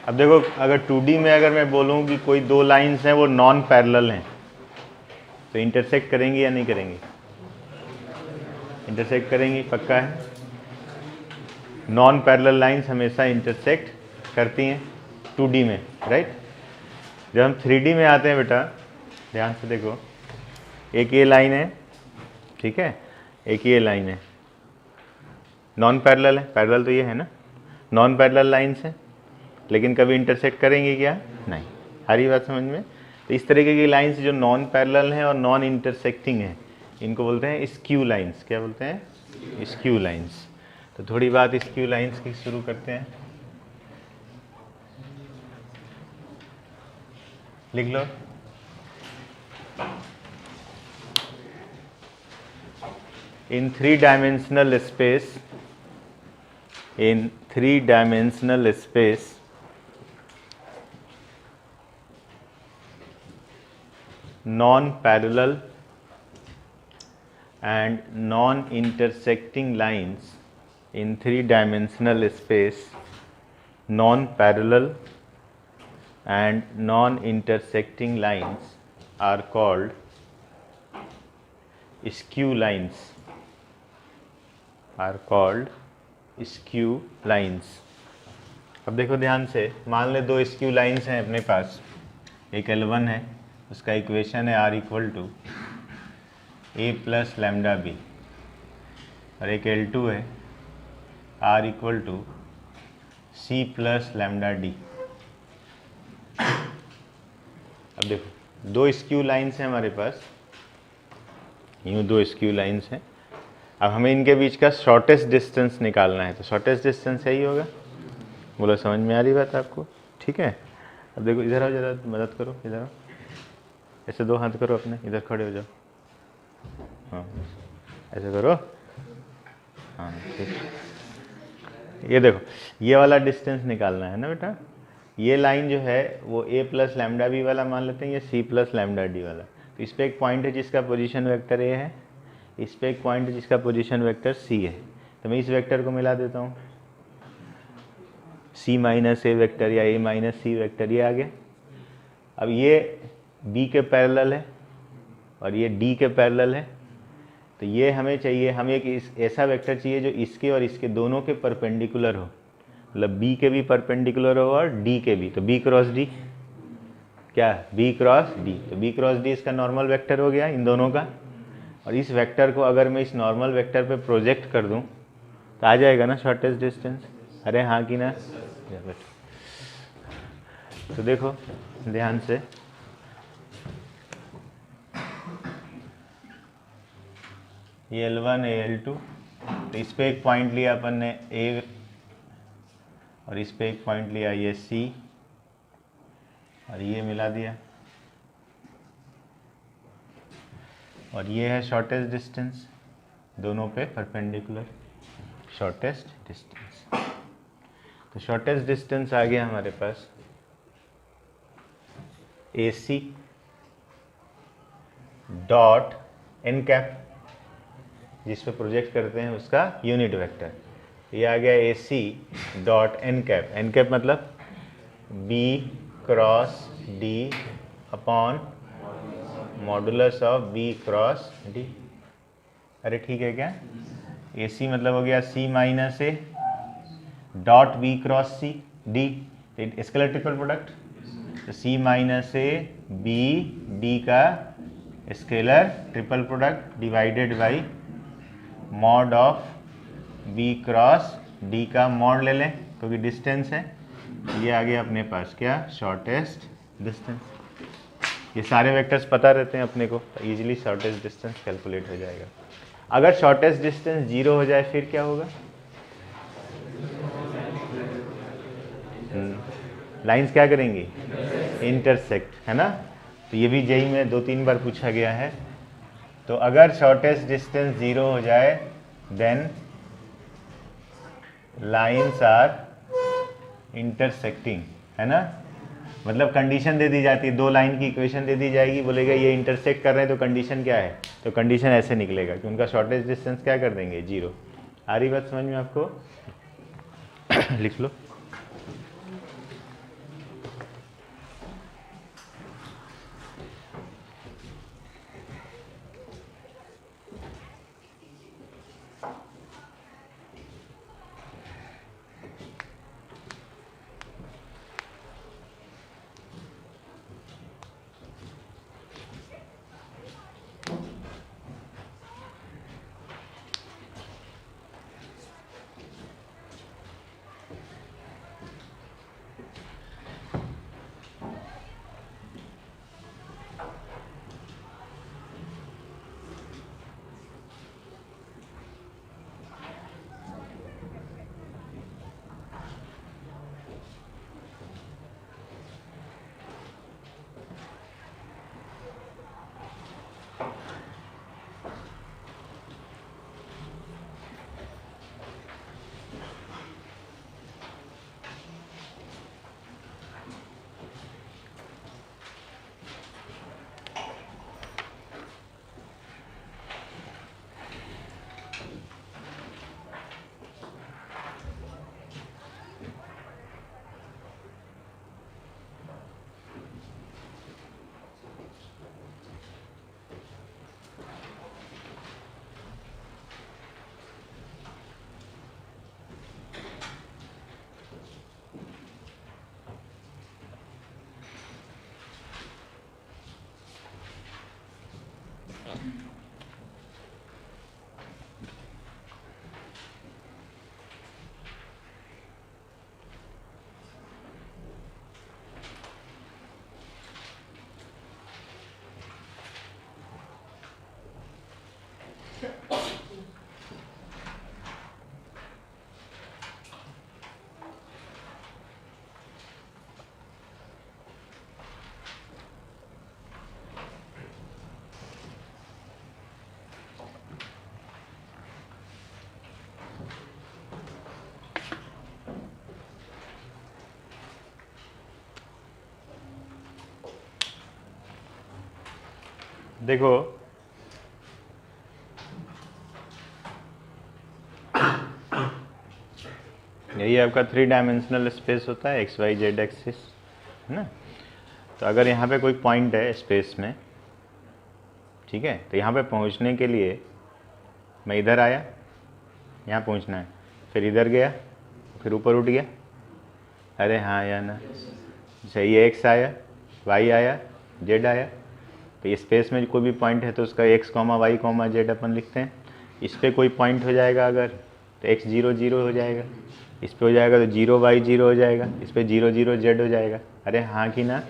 अब देखो, अगर 2D में अगर मैं बोलूँ कि कोई दो लाइंस हैं वो नॉन पैरेलल हैं, तो इंटरसेक्ट करेंगी या नहीं करेंगी? इंटरसेक्ट करेंगी, पक्का है। नॉन पैरेलल लाइंस हमेशा इंटरसेक्ट करती हैं 2D में, राइट। जब हम 3D में आते हैं बेटा, ध्यान से देखो, एक ये लाइन है, ठीक है, एक ये लाइन है, नॉन पैरेलल है, पैरेलल तो ये है ना, नॉन पैरेलल लाइंस हैं, लेकिन कभी इंटरसेक्ट करेंगे क्या? नहीं। हरी बात समझ में? तो इस तरीके की लाइंस जो नॉन पैरेलल हैं और नॉन इंटरसेक्टिंग हैं, इनको बोलते हैं स्क्यू लाइंस। क्या बोलते हैं? Skew lines. तो थोड़ी बात स्क्यू लाइंस की शुरू करते हैं। लिख लो। In three-dimensional space, non-parallel and non-intersecting lines in three-dimensional space, non-parallel and non-intersecting lines are called skew lines. Are called skew lines. अब देखो ध्यान से, मान ले दो स्क्यू लाइंस हैं अपने पास, एक L1 है, उसका इक्वेशन है R equal to A plus lambda B, और एक L2 है, R equal to C plus lambda D. अब देखो, दो स्क्यू लाइंस हैं हमारे पास, यूँ दो स्क्यू लाइंस हैं। अब हमें इनके बीच का शॉर्टेस्ट डिस्टेंस निकालना है, तो शॉर्टेस्ट डिस्टेंस यही होगा। बोलो, समझ में आ रही बात आपको? ठीक है। अब देखो, इधर आओ, जरा मदद करो, इधर आओ, ऐसे दो हाथ करो अपने, इधर खड़े हो जाओ, हाँ ऐसे करो, हाँ ठीक। ये देखो, ये वाला डिस्टेंस निकालना है ना बेटा। ये लाइन जो है वो A प्लस लैम्डा बी वाला मान लेते हैं, ये C प्लस लैम्डा डी वाला। तो इस पर एक पॉइंट है जिसका पोजीशन वेक्टर A है, इस पर एक पॉइंट है जिसका पोजीशन वेक्टर C है। तो मैं इस वेक्टर को मिला देता हूँ, C माइनस A वेक्टर या A माइनस C वेक्टर, ये आ गया। अब ये B के पैरेलल है और ये D के पैरेलल है, तो ये हमें चाहिए, हमें एक ऐसा वेक्टर चाहिए जो इसके और इसके दोनों के परपेंडिकुलर हो, मतलब B के भी परपेंडिकुलर हो और D के भी। तो B क्रॉस D, क्या? B cross D। तो B क्रॉस D इसका नॉर्मल वेक्टर हो गया इन दोनों का, और इस वेक्टर को अगर मैं इस नॉर्मल वेक्टर पे प्रोजेक्ट कर दूं तो आ जाएगा ना शॉर्टेस्ट डिस्टेंस। अरे हाँ कि ना? तो देखो ध्यान से, ये L1 है, L2, तो इस पे एक पॉइंट लिया अपन ने A, और इस पे एक पॉइंट लिया ये C, और ये मिला दिया, और ये है शॉर्टेस्ट डिस्टेंस, दोनों पे परपेंडिकुलर शॉर्टेस्ट डिस्टेंस। तो शॉर्टेस्ट डिस्टेंस आ गया हमारे पास AC डॉट एन कैप, जिस पे प्रोजेक्ट करते हैं उसका यूनिट वेक्टर, ये आ गया AC dot N cap. N cap मतलब B cross D upon modulus of B cross D। अरे ठीक है क्या? AC मतलब हो गया C minus A dot B cross C D, scalar triple product, तो C minus A B D का scalar triple product divided by mod of B cross D का मॉड ले लें क्योंकि डिस्टेंस है। ये आ गया अपने पास क्या? Shortest distance. ये सारे वेक्टर्स पता रहते हैं अपने को, तो ईजिली शॉर्टेस्ट डिस्टेंस कैलकुलेट हो जाएगा। अगर शॉर्टेस्ट डिस्टेंस 0 हो जाए फिर क्या होगा? लाइंस क्या करेंगी? इंटरसेक्ट, है ना। तो ये भी जेईई में 2-3 बार पूछा गया है। तो अगर शॉर्टेस्ट डिस्टेंस 0 हो जाए देन लाइंस आर इंटरसेक्टिंग, है ना। मतलब कंडीशन दे दी जाती है, दो लाइन की इक्वेशन दे दी जाएगी, बोलेगा ये इंटरसेक्ट कर रहे हैं, तो कंडीशन क्या है? तो कंडीशन ऐसे निकलेगा कि उनका शॉर्टेस्ट डिस्टेंस क्या कर देंगे? 0। आ रही बात समझ में आपको? लिख लो। देखो यही आपका 3 डायमेंशनल स्पेस होता है, एक्स वाई जेड एक्सिस, है ना। तो अगर यहाँ पे कोई पॉइंट है स्पेस में, ठीक है, तो यहाँ पे पहुँचने के लिए मैं इधर आया, यहाँ पहुँचना है, फिर इधर गया, फिर ऊपर उठ गया, अरे हाँ या ना, सही है। एक्स आया, वाई आया, जेड आया, तो ये स्पेस में कोई भी पॉइंट है तो उसका X comma Y comma Z अपन लिखते हैं। इस पर कोई पॉइंट हो जाएगा अगर, तो एक्स 0 0 हो जाएगा, इस पे हो जाएगा तो 0 वाई 0 हो जाएगा, इस पे 0 0 जेड हो जाएगा। अरे हाँ कि ना।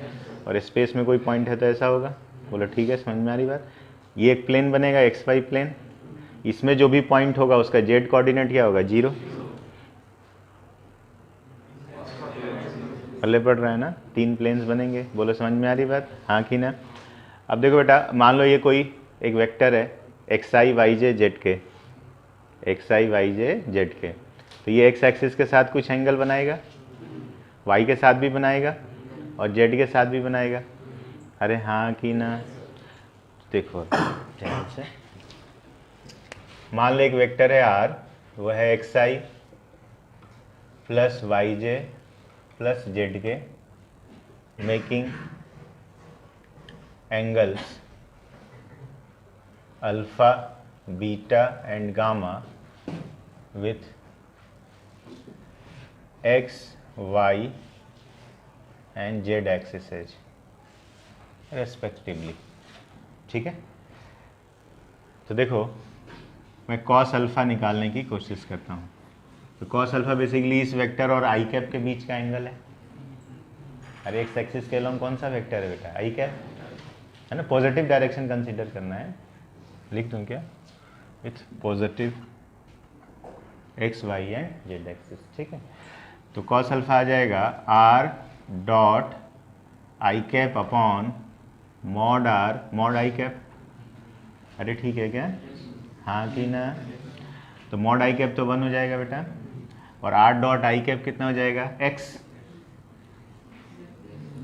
और स्पेस में कोई पॉइंट है तो ऐसा होगा। बोलो ठीक है, समझ में आ रही बात। ये एक प्लेन बनेगा एक्स वाई प्लेन, इसमें जो भी पॉइंट होगा उसका जेड कोऑर्डिनेट क्या होगा, 0। पल्ले पड़ रहा है ना, 3 प्लेन्स बनेंगे। बोलो समझ में आ रही बात, हाँ कि ना। अब देखो बेटा, मान लो ये कोई एक वेक्टर है एक्स आई वाई जे जेड के, एक्स आई वाई जे जेड के, तो ये एक्स एक्सिस के साथ कुछ एंगल बनाएगा, वाई के साथ भी बनाएगा और जेड के साथ भी बनाएगा। अरे हाँ कि ना। देखो ध्यान से, मान लो एक वेक्टर है आर, वो है x I plus Y J plus Z के, making angles alpha beta and gamma with x y and z axes respectively, ठीक है। तो देखो मैं cos अल्फ़ा निकालने की कोशिश करता हूँ। तो cos अल्फ़ा बेसिकली इस वेक्टर और आई कैप के बीच का एंगल है। अरे एक्स एक्सिस के अलॉन्ग कौन सा वेक्टर है बेटा, आई कैप, है ना। पॉजिटिव डायरेक्शन कंसीडर करना है, लिख दूँ क्या, with positive X Y and Z axis, ठीक है। तो cos अल्फ़ा आ जाएगा r dot I cap upon mod r mod I cap. अरे ठीक है क्या, हाँ कि ना। तो मॉड आई कैप तो 1 हो जाएगा बेटा, और r डॉट आई कैप कितना हो जाएगा, x।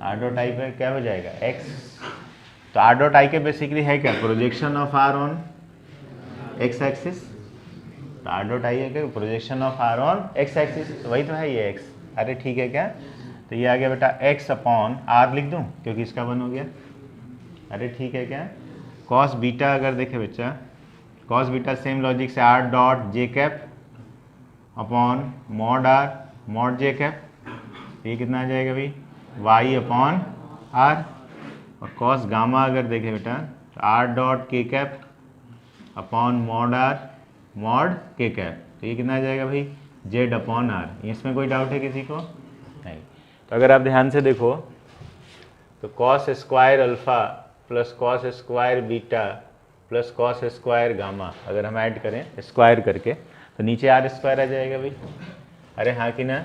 r dot I cap क्या हो जाएगा, x। तो r dot I cap basically है क्या, projection of r on x axis. तो r डॉट आई है projection of r on x axis, वही तो है ये x। अरे ठीक है क्या, तो ये आ गया बेटा x अपॉन r लिख दूं क्योंकि इसका 1 हो गया। अरे ठीक है क्या, cos बीटा अगर देखे बच्चा, cos बीटा सेम लॉजिक से r dot J cap upon mod r mod J cap, ये कितना आ जाएगा भाई, y अपॉन r। और cos गामा अगर देखे बेटा, तो r dot K cap upon mod r mod K cap, तो ये कितना आ जाएगा भाई, z अपॉन r। इसमें कोई डाउट है किसी को, नहीं। तो अगर आप ध्यान से देखो तो cos square alpha plus cos square beta plus cos square gamma अगर हम ऐड करें स्क्वायर करके तो नीचे r स्क्वायर आ जाएगा भाई। अरे हाँ कि ना,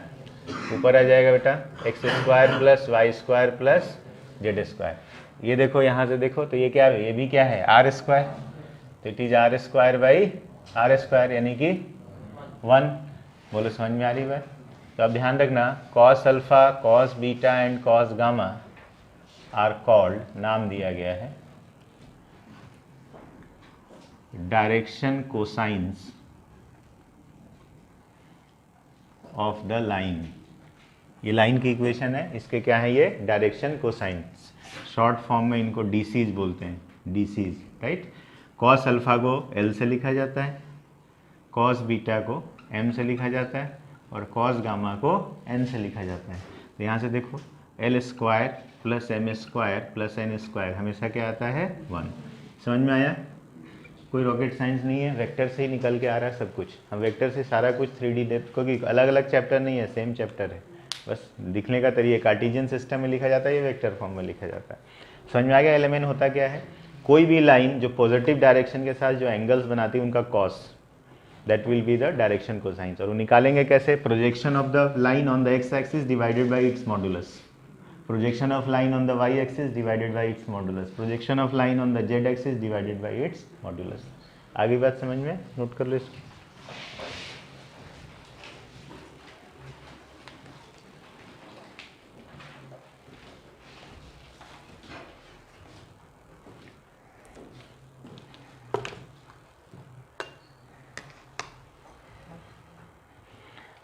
ऊपर आ जाएगा बेटा X square plus Y square plus Z square. ये देखो यहाँ से देखो तो ये क्या है, ये भी क्या है, आर स्क्वायर। तो it is R square by R square यानी कि 1। बोलो समझ में आ रही बात। तो अब ध्यान रखना, cos alpha cos beta and cos gamma are called, नाम दिया गया है direction cosines of the line. ये लाइन की इक्वेशन है, इसके क्या है, ये डायरेक्शन कोसाइंस। शॉर्ट फॉर्म में इनको डीसीज बोलते हैं, डीसीज, राइट। कॉस अल्फा को एल से लिखा जाता है, कॉस बीटा को एम से लिखा जाता है और कॉस गामा को एन से लिखा जाता है। तो यहाँ से देखो L square plus M square plus N square हमेशा क्या आता है, 1। समझ में आया, कोई रॉकेट साइंस नहीं है, वेक्टर से ही निकल के आ रहा है सब कुछ। हम वेक्टर से सारा कुछ 3D डेप्थ, क्योंकि अलग अलग चैप्टर नहीं है, सेम चैप्टर है, बस लिखने का तरीका कार्टेशियन सिस्टम में लिखा जाता है, ये वेक्टर फॉर्म में लिखा जाता है। समझ में आ गया एलिमेंट होता क्या है। कोई भी लाइन जो पॉजिटिव डायरेक्शन के साथ जो एंगल्स बनाती है उनका cos, that will be the direction cosines. और वो निकालेंगे कैसे, projection of the line on the x axis divided by its modulus, projection of line on the y axis divided by its modulus, projection of line on the z axis divided by its modulus। आगे बात समझ में, note कर लो इसको।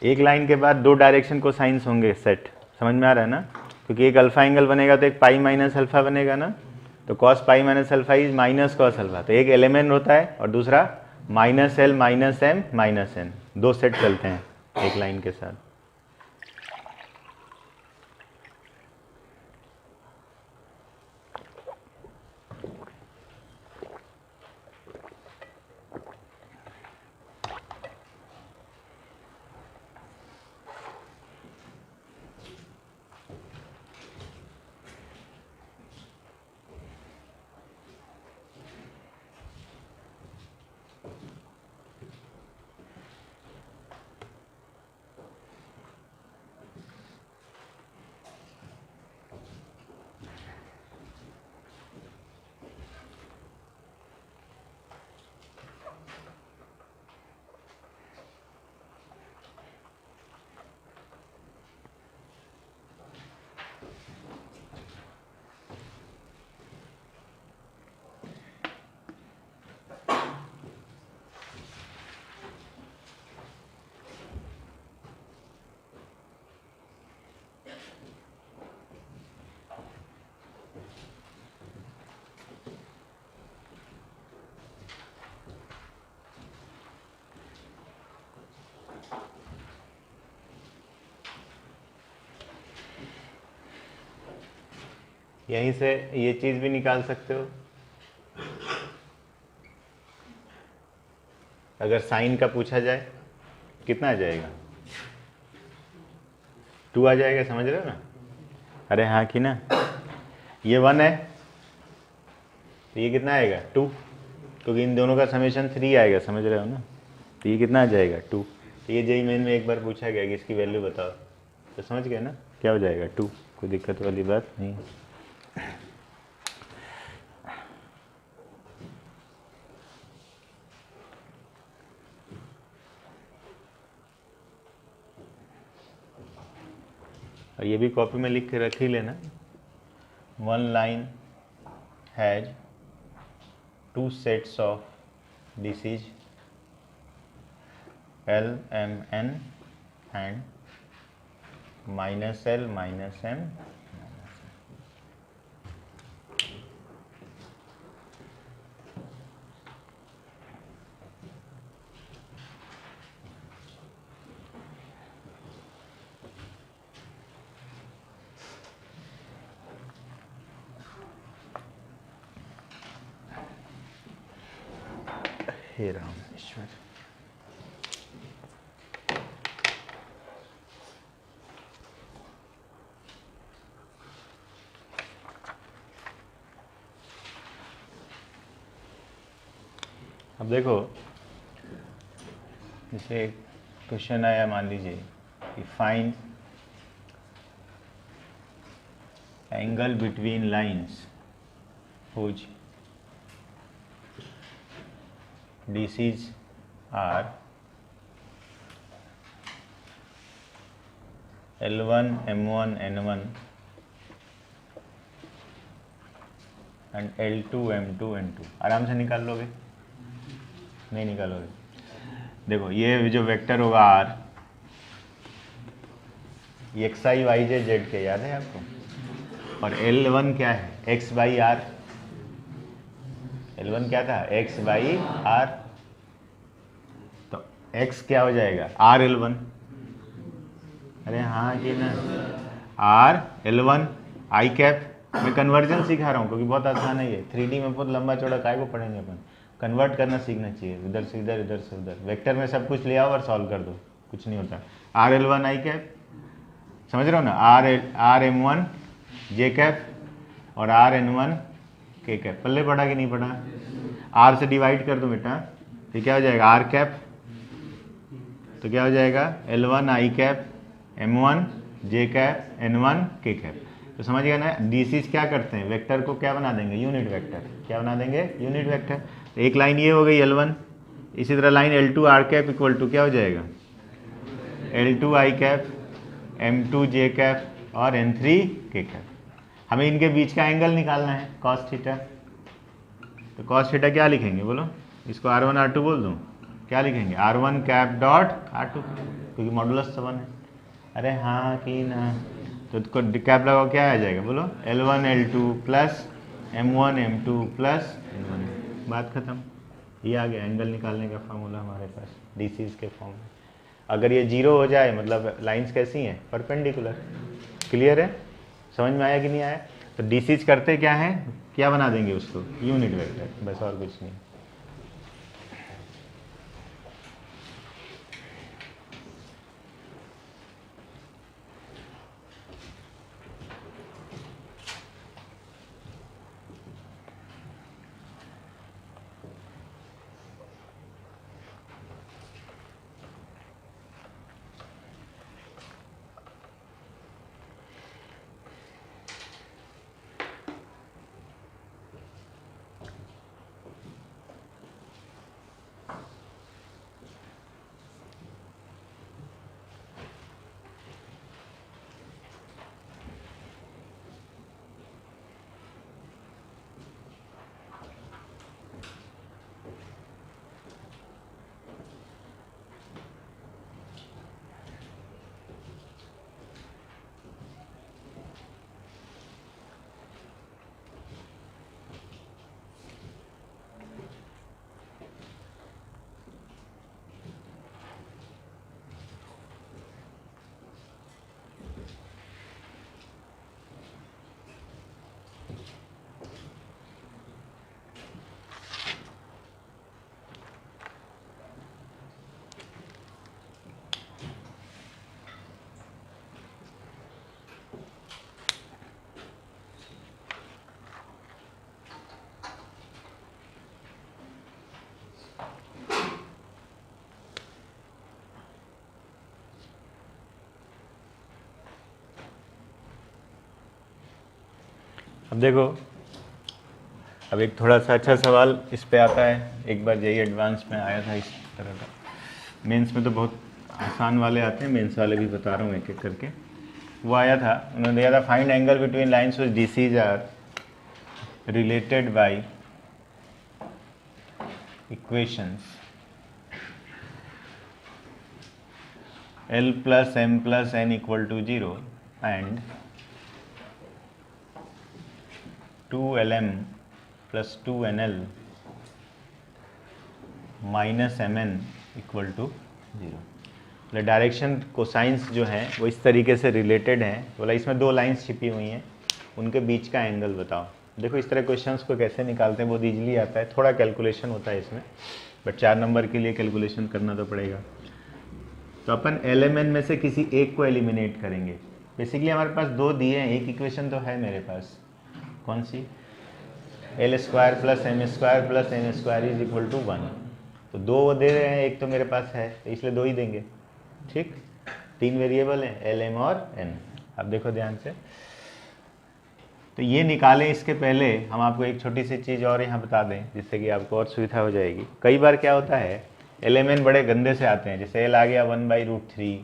एक line के बाद दो डायरेक्शन को साइंस होंगे सेट, समझ में आ रहा है ना, क्योंकि एक अल्फा एंगल बनेगा तो एक पाई माइनस अल्फा बनेगा ना, तो cos pi minus alpha is minus cos alpha, तो एक एलिमेंट होता है और दूसरा minus L minus M minus N, दो सेट चलते हैं एक लाइन के साथ। यहीं से ये चीज भी निकाल सकते हो, अगर साइन का पूछा जाए कितना आ जाएगा, 2 आ जाएगा, समझ रहे हो ना। अरे हाँ कि ना, ये 1 है तो ये कितना आएगा 2, क्योंकि इन दोनों का समेशन 3 आएगा, समझ रहे हो ना, तो ये कितना आ जाएगा 2। तो ये जेईई मेन में एक बार पूछा गया कि इसकी वैल्यू बताओ, तो समझ गए ना क्या हो जाएगा 2, कोई दिक्कत वाली बात नहीं। और ये भी कॉपी में लिख के रख ही लेना, 1 line has 2 sets of DCs L M N and -L -M। हे राम ईश्वर, अब देखो जैसे क्वेश्चन आया, मान लीजिए कि find angle between lines whose DCs are L1 M1 N1 and L2 M2 N2। आराम से निकाल लोगे, नहीं निकालोगे। देखो ये जो वेक्टर होगा R, ये XI YJ Z के, याद है आपको, और L1 क्या है X बाई R, L1 क्या था X बाई R, तो X क्या हो जाएगा R L1। अरे हाँ कि ना, R L1 आई कैप, मैं कन्वर्जन सिखा रहा हूँ क्योंकि बहुत आसान है ये, 3D में बहुत लंबा चौड़ा काय को पढ़ेंगे अपन, कन्वर्ट करना सीखना चाहिए, इधर से इधर इधर से उधर, वेक्टर में सब कुछ ले आओ और सॉल्व कर दो, कुछ नहीं होता। R L1 आई कैप, समझ रहे हो ना, R M1 J कैप और R N1 K कैप, पल्ले पढ़ा कि नहीं पढ़ा। R से डिवाइड कर दो बेटा, तो क्या हो जाएगा R कैप, तो क्या हो जाएगा L1 I cap M1 J cap N1 K cap. तो समझ गया ना, डीसीज क्या करते हैं, वेक्टर को क्या बना देंगे यूनिट वेक्टर, क्या बना देंगे यूनिट वेक्टर। तो एक लाइन ये हो गई L1, इसी तरह line L2 R cap equal to क्या हो जाएगा L2 आई कैप M2 J कैप और N3 K कैप। हमें इनके बीच का एंगल निकालना है cos थीटा, तो cos थीटा क्या लिखेंगे बोलो, इसको R1 R2 बोल दूँ, क्या लिखेंगे R1 कैप डॉट R2, क्योंकि मॉडुलस 1 है। अरे हाँ कि ना, तो कैप लगाओ, क्या आ जाएगा बोलो, L1 L2 plus M1 M2 plus N1, बात खत्म। ये आ गया एंगल निकालने का फॉर्मूला हमारे पास डीसीज के फॉर्म में। अगर ये 0 हो जाए मतलब लाइंस कैसी हैं, परपेंडिकुलर। क्लियर है, समझ में आया कि नहीं आया? तो डीसीज करते क्या है, क्या बना देंगे उसको, यूनिट वेक्टर, बस और कुछ नहीं। अब देखो, अब एक थोड़ा सा अच्छा सवाल इस पे आता है, एक बार जेईई एडवांस में आया था इस तरह का। मेंस में तो बहुत आसान वाले आते हैं, मेंस वाले भी बता रहा हूँ एक एक करके। वो आया था, उन्होंने दिया था find angle between lines which DCs are related by equations L plus M plus N equal to 0 and 2LM plus 2NL minus MN equal to 0। मतलब डायरेक्शन कोसाइंस जो हैं वो इस तरीके से रिलेटेड हैं। बोला इसमें दो लाइंस छिपी हुई हैं, उनके बीच का एंगल बताओ। देखो इस तरह क्वेश्चंस को कैसे निकालते हैं, बहुत ईजिली आता है, थोड़ा कैलकुलेशन होता है इसमें, बट 4 नंबर के लिए कैलकुलेशन करना तो पड़ेगा। तो अपन LMN में से किसी एक को एलिमिनेट करेंगे। बेसिकली हमारे पास दो दिए हैं, एक इक्वेशन तो है मेरे पास, कौन सी, L square plus M square plus N square is equal to 1। तो दो वो दे रहे हैं, एक तो मेरे पास है, तो इसलिए दो ही देंगे। ठीक, 3 वेरिएबल हैं LM और N। अब देखो ध्यान से, तो ये निकालें इसके पहले हम आपको एक छोटी सी चीज़ और यहाँ बता दें, जिससे कि आपको और सुविधा हो जाएगी। कई बार क्या होता है, LMN बड़े गंदे से आते हैं, जैसे L आ गया 1/√3,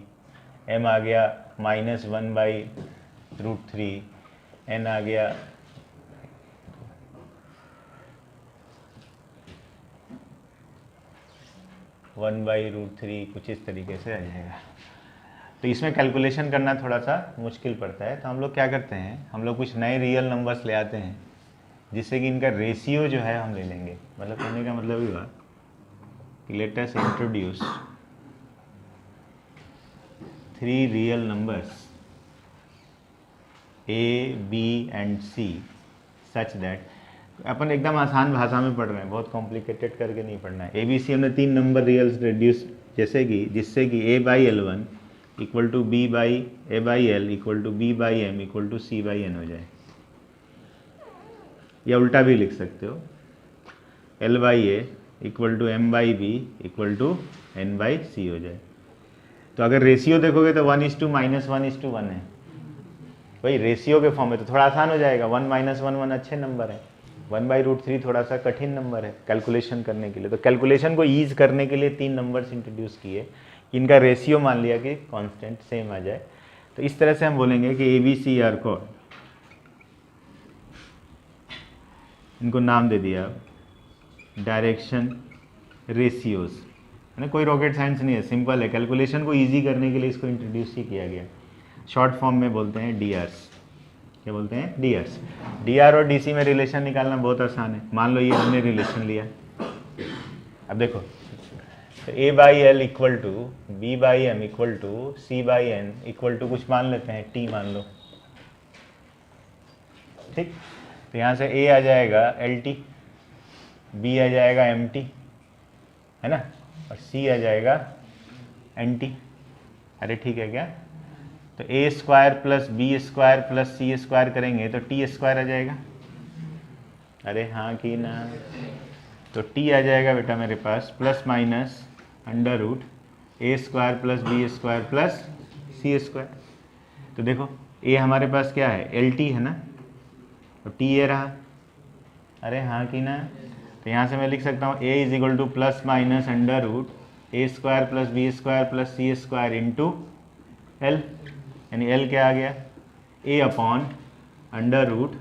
M आ गया -1/√3, N आ गया (1/√3), कुछ इस तरीके से आ जाएगा। तो इसमें कैलकुलेशन करना थोड़ा सा मुश्किल पड़ता है। तो हम लोग क्या करते हैं, हम लोग कुछ नए रियल नंबर्स ले आते हैं, जिससे कि इनका रेशियो जो है हम ले लेंगे। मतलब कहने का मतलब ये हुआ कि let us introduce 3 real numbers A, B and C such that, अपन एकदम आसान भाषा में पढ़ रहे हैं, बहुत कॉम्प्लिकेटेड करके नहीं पढ़ना है। ABC हमने 3 नंबर रियल्स रिड्यूस, जैसे कि जिससे कि A/L1 equal to A/L equal to B/M equal to C/N हो जाए, या उल्टा भी लिख सकते हो, L/A equal to M/B equal to N/C हो जाए। तो अगर रेशियो देखोगे तो 1:-1:1 है, भाई रेशियो के फॉर्म में तो थोड़ा आसान हो जाएगा। 1 - 1 अच्छे नंबर है, 1/√3 थोड़ा सा कठिन नंबर है कैलकुलेशन करने के लिए। तो कैलकुलेशन को ईज करने के लिए 3 नंबर्स इंट्रोड्यूस किए, इनका रेशियो मान लिया कि कांस्टेंट सेम आ जाए। तो इस तरह से हम बोलेंगे कि ABC आर को, इनको नाम दे दिया डायरेक्शन रेशियोज। है ना, कोई रॉकेट साइंस नहीं है, सिंपल है। कैलकुलेशन को ईजी करने के लिए इसको इंट्रोड्यूस ही किया गया। शॉर्ट फॉर्म में बोलते हैं डीआर्स। क्या बोलते हैं? डीआर्स। डीआर और डीसी में रिलेशन निकालना बहुत आसान है। मान लो ये हमने रिलेशन लिया, अब देखो, तो A by L equal to B by M equal to C by N equal to कुछ मान लेते हैं, टी मान लो, ठीक। तो यहाँ से ए आ जाएगा एल टी, बी आ जाएगा एम टी, है ना, और सी आ जाएगा एन टी। अरे ठीक है क्या? तो A square plus B square plus C square करेंगे तो टी स्क्वायर आ जाएगा। अरे हाँ कि ना? तो टी आ जाएगा बेटा मेरे पास plus minus under root A square plus B square plus C square. तो देखो ए हमारे पास क्या है? एल टी है ना, तो टी ए रहा। अरे हाँ कि ना? तो यहाँ से मैं लिख सकता हूँ A is equal to plus minus under root A square plus B square plus C square into L, यानी एल क्या आ गया? A upon under root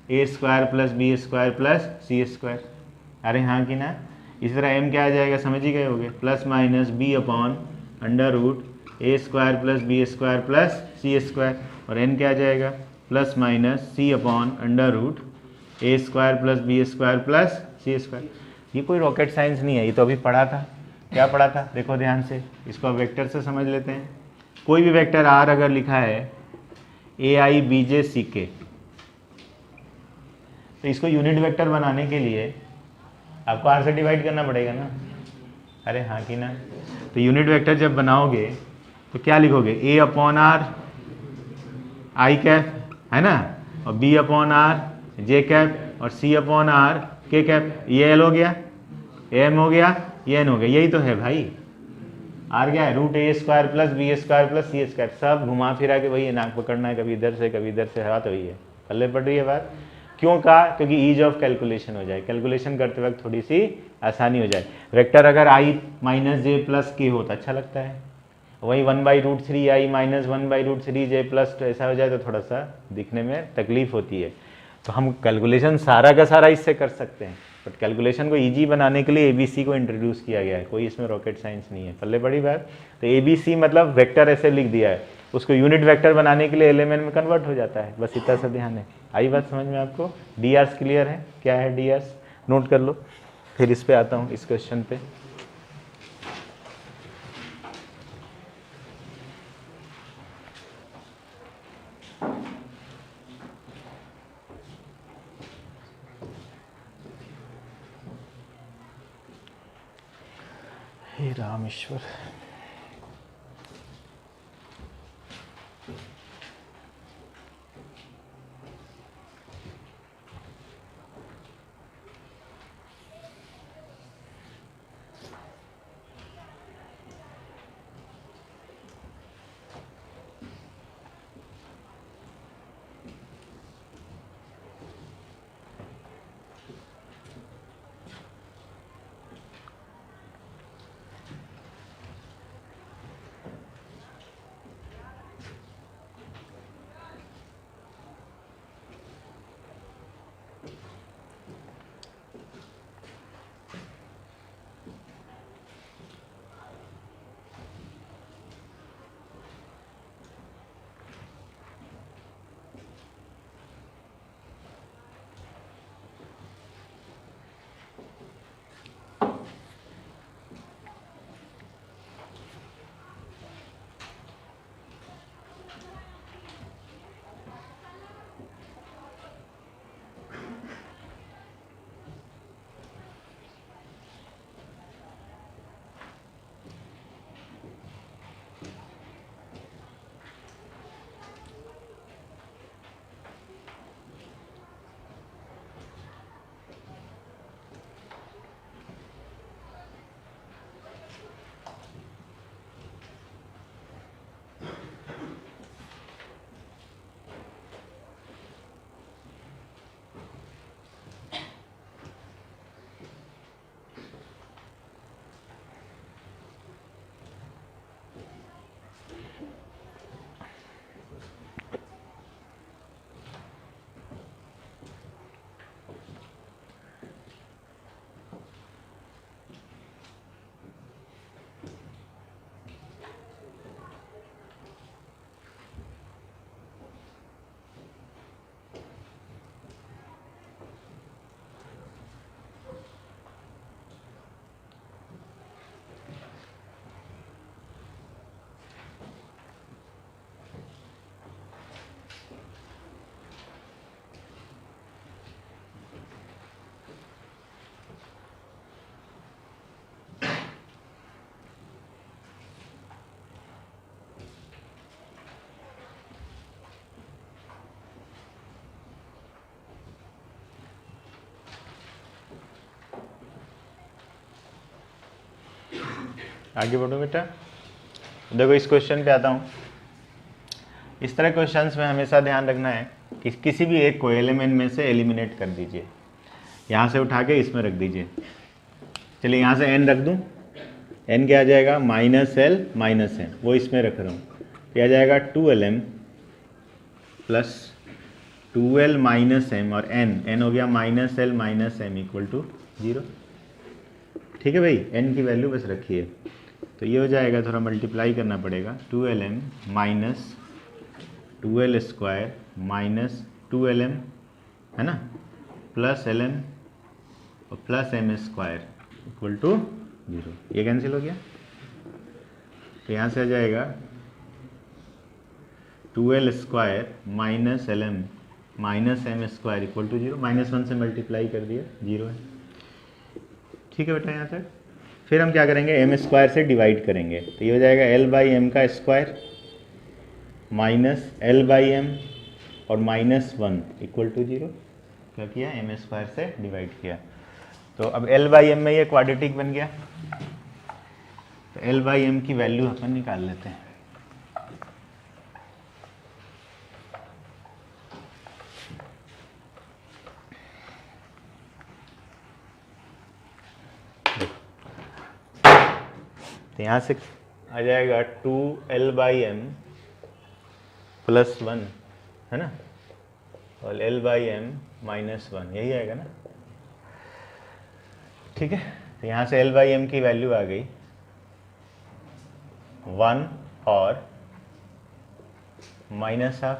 A square plus B square plus C square. अरे हाँ कि ना? इसी तरह एम क्या आ जाएगा, समझ ही गए होगे, plus minus B upon under root A square plus B square plus C square, और एन क्या आ जाएगा? Plus minus C upon under root A square plus B square plus C square. ये कोई रॉकेट साइंस नहीं है, ये तो अभी पढ़ा था। क्या पढ़ा था? देखो ध्यान से, इसको वेक्टर से समझ लेते हैं। कोई भी वेक्टर आर अगर लिखा है ए आई बी जे सी के, तो इसको यूनिट वेक्टर बनाने के लिए आपको आर से डिवाइड करना पड़ेगा ना। अरे हाँ कि ना? तो यूनिट वेक्टर जब बनाओगे तो क्या लिखोगे? A upon R I cap, है ना, और B upon R J cap, और C upon R K cap. ये एल हो गया, एम हो गया, ये एन हो गया। यही तो है भाई। आर क्या है? Root A square plus B square plus C square. सब घुमा फिरा के वही है, नाक पकड़ना है, कभी इधर से कभी इधर से, बात वही है। पल्ले पड़ रही है बात? क्यों कहा? क्योंकि ईज ऑफ कैलकुलेशन हो जाए, कैलकुलेशन करते वक्त थोड़ी सी आसानी हो जाए। वेक्टर अगर आई माइनस जे प्लस के हो तो अच्छा लगता है, वही 1/√3 आई माइनस 1/√3 जे प्लस, तो ऐसा हो जाए तो थोड़ा सा दिखने में तकलीफ होती है। तो हम कैलकुलेशन सारा का सारा इससे कर सकते हैं, बट कैलकुलेशन को इजी बनाने के लिए एबीसी को इंट्रोड्यूस किया गया है। कोई इसमें रॉकेट साइंस नहीं है, पल्ले बड़ी बात। तो एबीसी मतलब वेक्टर ऐसे लिख दिया है, उसको यूनिट वेक्टर बनाने के लिए एलिमेंट में कन्वर्ट हो जाता है, बस इतना सा ध्यान है। आई बात समझ में आपको? डीआर्स क्लियर है? क्या है डीआर्स? नोट कर लो, फिर इस पे आता हूँ, इस क्वेश्चन पे। हे रामेश्वर, आगे बढ़ो बेटा। देखो इस क्वेश्चन पे आता हूँ। इस तरह क्वेश्चंस में हमेशा ध्यान रखना है कि किसी भी एक को एलिमेंट में से एलिमिनेट कर दीजिए, यहाँ से उठा के इसमें रख दीजिए। चलिए यहाँ से n रख दूँ, n क्या आ जाएगा -l -m, वो इसमें रख रहा हूँ, क्या आ जाएगा 2lm प्लस 2l -m और n हो गया -l -m इक्वल टू 0। ठीक है भाई, n की वैल्यू बस रखिए। तो ये हो जाएगा, थोड़ा मल्टीप्लाई करना पड़ेगा, 2lm minus 2l square minus 2lm है ना, प्लस lm और plus m square equal to 0। ये कैंसिल हो गया, तो यहाँ से आ जाएगा 2l square minus lm minus m square equal to 0। -1 से मल्टीप्लाई कर दिया, 0 है। ठीक है बेटा, यहाँ तक। फिर हम क्या करेंगे, m स्क्वायर से डिवाइड करेंगे, तो ये हो जाएगा l/m का स्क्वायर माइनस l/m और -1 इक्वल टू 0। क्या किया, m स्क्वायर से डिवाइड किया, तो अब l/m में ये क्वाड्रेटिक बन गया, तो l/m की वैल्यू अपन निकाल लेते हैं। तो यहाँ से आ जाएगा 2l/m प्लस 1 है ना, और l/m -1, यही आएगा ना। ठीक है, तो यहाँ से l/m की वैल्यू आ गई 1 और -12।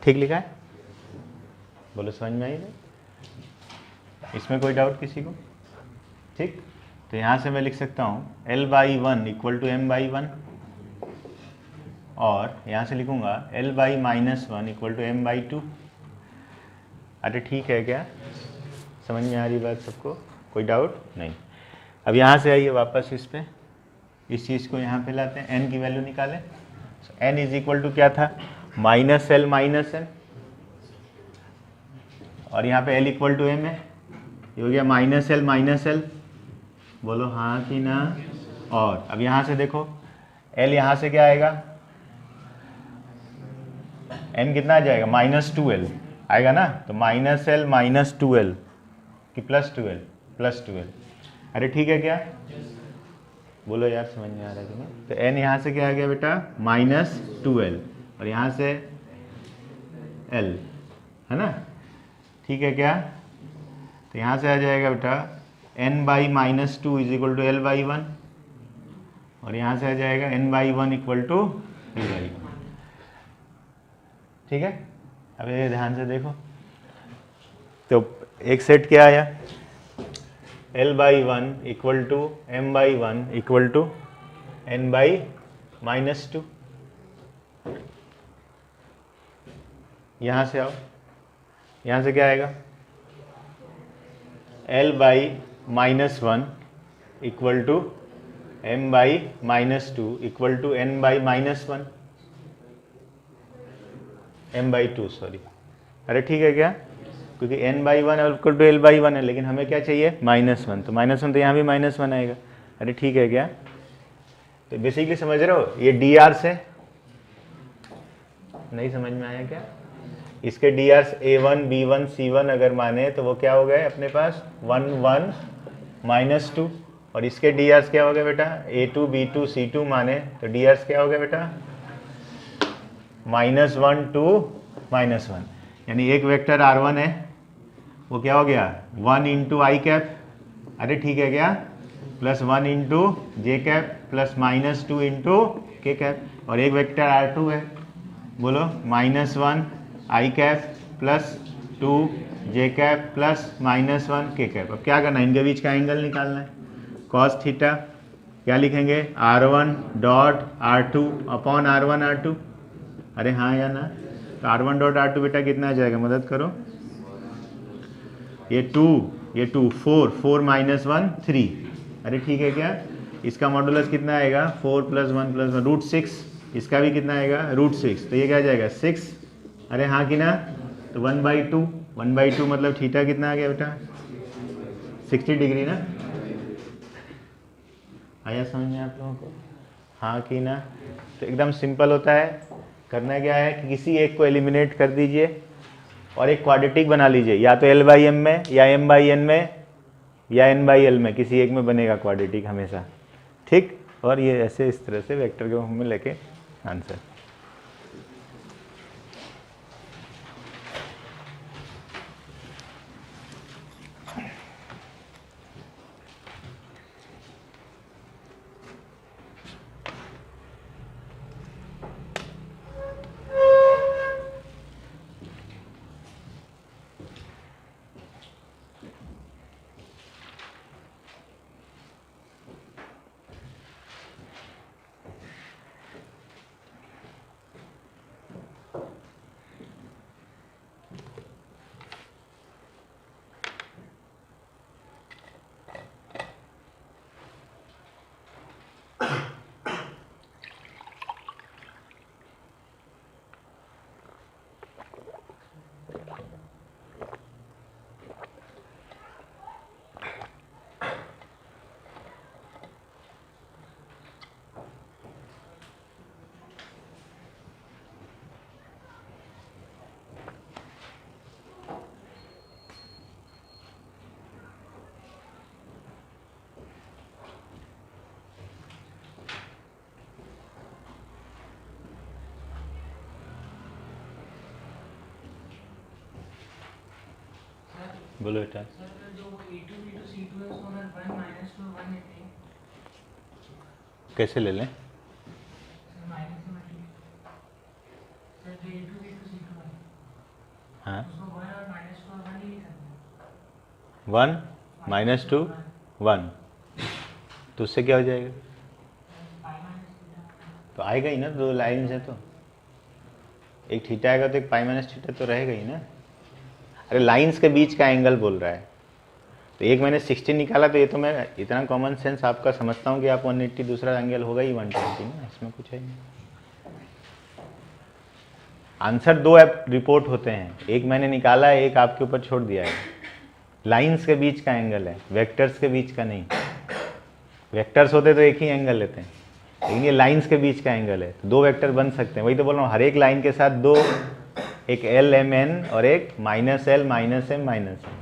ठीक लिखा है, बोलो समझ में आई नहीं? इसमें कोई डाउट किसी को? ठीक, तो यहाँ से मैं लिख सकता हूँ l/1 इक्वल टू m/1, और यहाँ से लिखूँगा l/-1 इक्वल टू m/2। अरे ठीक है, क्या समझ में आ रही बात सबको? कोई डाउट नहीं? अब यहाँ से आइए वापस इस पे, इस चीज़ को यहाँ पे लाते हैं, n की वैल्यू निकालें। n इज इक्वल टू क्या था, -l -m, और यहाँ पे l इक्वल टू m है, ये हो गया -l -l। बोलो हाँ कि ना? और अब यहाँ से देखो, l यहाँ से क्या आएगा, n कितना आ जाएगा, -2l आएगा ना, तो -l -2l कि +2l। अरे ठीक है क्या? बोलो यार, समझ में आ रहा है कि नहीं? तो n यहाँ से क्या आ गया बेटा, -2l, और यहाँ से l है ना। ठीक है क्या? तो यहाँ से आ जाएगा बेटा n/-2 is equal to l/1, और यहाँ से आ जाएगा n/1 इक्वल टू l/1। ठीक है, अब ये ध्यान से देखो, तो एक सेट क्या आया, l/1 equal to m/1 equal to n/-2। यहाँ से आओ, यहाँ से क्या आएगा, l/-1 equal to m/-2 equal to n/-1 m/2 sorry. अरे ठीक है क्या, क्योंकि n/1 इक्वल टू l/1 है, लेकिन हमें क्या चाहिए, -1, तो -1 तो यहाँ भी -1 आएगा। अरे ठीक है क्या, तो बेसिकली समझ रहे हो, ये dr से नहीं समझ में आया क्या? इसके dr a1 b1 c1 अगर माने तो वो क्या हो गए अपने पास 1 1 -2, और इसके dr क्या हो गए बेटा, a2 b2 c2 माने तो dr क्या हो गया बेटा, -1 2 -1, यानी एक वेक्टर r1 है, वो क्या हो गया 1 इंटू आई कैप, अरे ठीक है क्या, +1 इंटू जे कैप प्लस -2 इंटू के कैप, और एक वेक्टर r2 है, बोलो -1 आई कैप प्लस 2 जे कैप प्लस -1 के कैप। अब क्या करना है, इनके बीच का एंगल निकालना है, cos थीटा क्या लिखेंगे, r1 dot r2 upon r1 r2। अरे हाँ या ना, तो r1 डॉट r2 बेटा कितना आ जाएगा, मदद करो, ये 2 4 -1 3। अरे ठीक है क्या, इसका मॉडुलस कितना आएगा, 4 + 1 + 1 √6, इसका भी कितना आएगा √6, तो ये क्या आ जाएगा 6। अरे हाँ कि ना, तो 1/2 मतलब थीटा कितना आ गया बेटा 60 डिग्री ना। आया समझ में आप लोगों को? हाँ कि ना? तो एकदम सिंपल होता है। करना क्या है कि किसी एक को एलिमिनेट कर दीजिए और एक क्वाड्रेटिक बना लीजिए, या तो l बाई m में, या m बाई n में, या n बाई l में, किसी एक में बनेगा क्वाड्रेटिक हमेशा, ठीक। और ये ऐसे इस तरह से वेक्टर के फॉर्म में लेके आंसर। बोलो बेटा। कैसे ले लें? हाँ, 1 -2 1, तो उससे क्या हो जाएगा? तो आएगा ही ना, दो लाइन है तो एक थीटा आएगा तो एक पाई माइनस थीटा तो रहेगा ही ना। अरे लाइंस के बीच का एंगल बोल रहा है, तो एक मैंने 60 निकाला, तो ये तो मैं इतना कॉमन सेंस आपका समझता हूँ कि आप 180, दूसरा एंगल होगा ही 120 ना, इसमें कुछ है नहीं। आंसर दो ऐप रिपोर्ट होते हैं, एक मैंने निकाला है, एक आपके ऊपर छोड़ दिया है। लाइंस के बीच का एंगल है, वेक्टर्स के बीच का नहीं। वेक्टर्स होते तो एक ही एंगल लेते हैं, लेकिन ये लाइंस के बीच का एंगल है, तो दो वेक्टर बन सकते हैं। वही तो बोल रहा हूँ, हर एक लाइन के साथ दो, एक एल एम एन और एक minus L minus M minus M.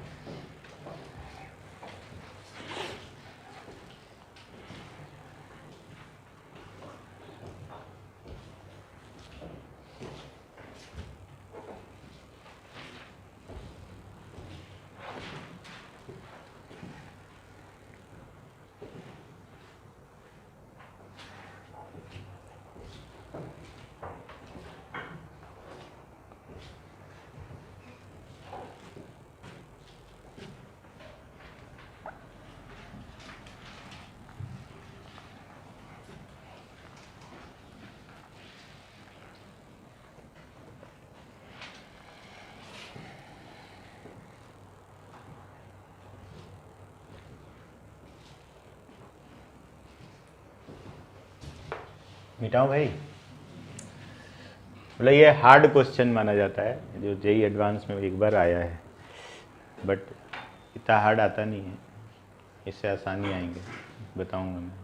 मिटाऊं भाई? मतलब ये हार्ड क्वेश्चन माना जाता है, जो जेई एडवांस में एक बार आया है, बट इतना हार्ड आता नहीं है, इससे आसानी आएंगे, बताऊंगा मैं आपको।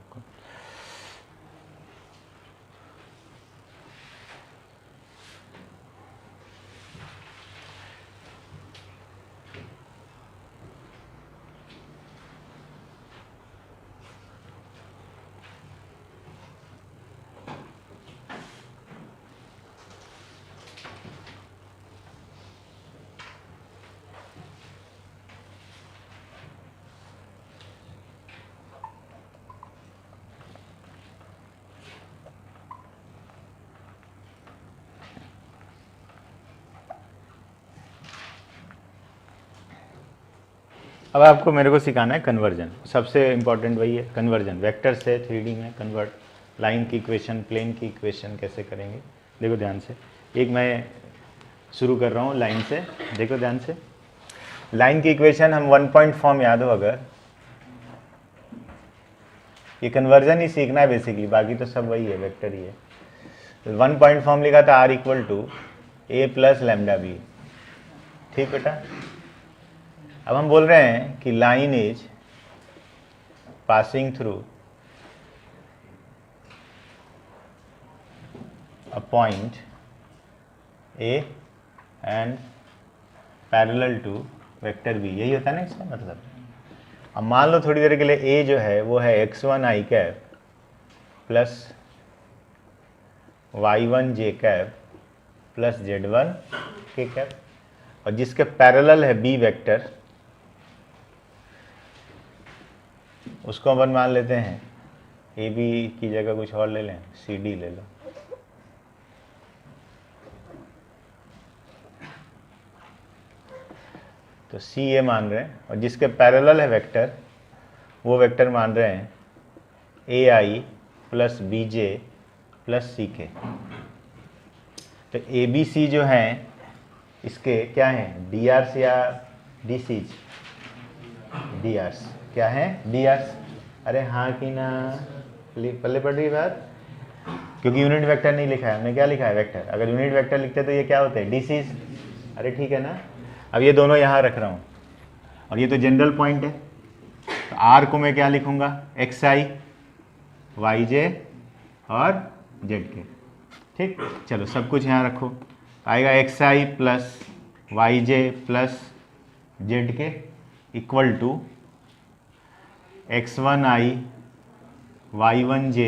अब आपको मेरे को सिखाना है कन्वर्जन, सबसे इंपॉर्टेंट वही है कन्वर्जन। वेक्टर से 3D में कन्वर्ट, लाइन की इक्वेशन, प्लेन की इक्वेशन कैसे करेंगे, देखो ध्यान से। एक मैं शुरू कर रहा हूँ लाइन से, देखो ध्यान से। लाइन की इक्वेशन हम 1 पॉइंट फॉर्म याद हो, अगर ये कन्वर्जन ही सीखना है बेसिकली, बाकी तो सब वही है, वेक्टर ही है। 1 पॉइंट फॉर्म लिखा था R = a + λb, ठीक बेटा। अब हम बोल रहे हैं कि line is passing through a point A and parallel to vector B, यही होता है ना इसका मतलब। अब मान लो थोड़ी देर के लिए A जो है वो है x1 i cap plus y1 j cap plus z1 k cap, और जिसके पैरेलल है B वेक्टर, उसको अपन मान लेते हैं ए बी की जगह कुछ और ले लें, सी डी ले लो। तो सी ये मान रहे हैं, और जिसके पैरेलल है वेक्टर वो वेक्टर मान रहे हैं ए आई प्लस बी जे प्लस सी के। तो ए बी सी जो हैं इसके क्या हैं, डी आर्स या डी सीज? D Rs. क्या है? D Rs. अरे हाँ कि ना, पल्ले पड़ रही बात? क्योंकि यूनिट वेक्टर नहीं लिखा है हमने, क्या लिखा है? वेक्टर। अगर यूनिट वेक्टर लिखते तो ये क्या होते हैं? D Cs. अरे ठीक है ना। अब ये दोनों यहाँ रख रहा हूँ, और ये तो जनरल पॉइंट है, तो आर को मैं क्या लिखूंगा? एक्स आई वाई जे और जेड के। ठीक, चलो सब कुछ यहाँ रखो। आएगा X I plus Y J plus Z K equal to x1 i y1 j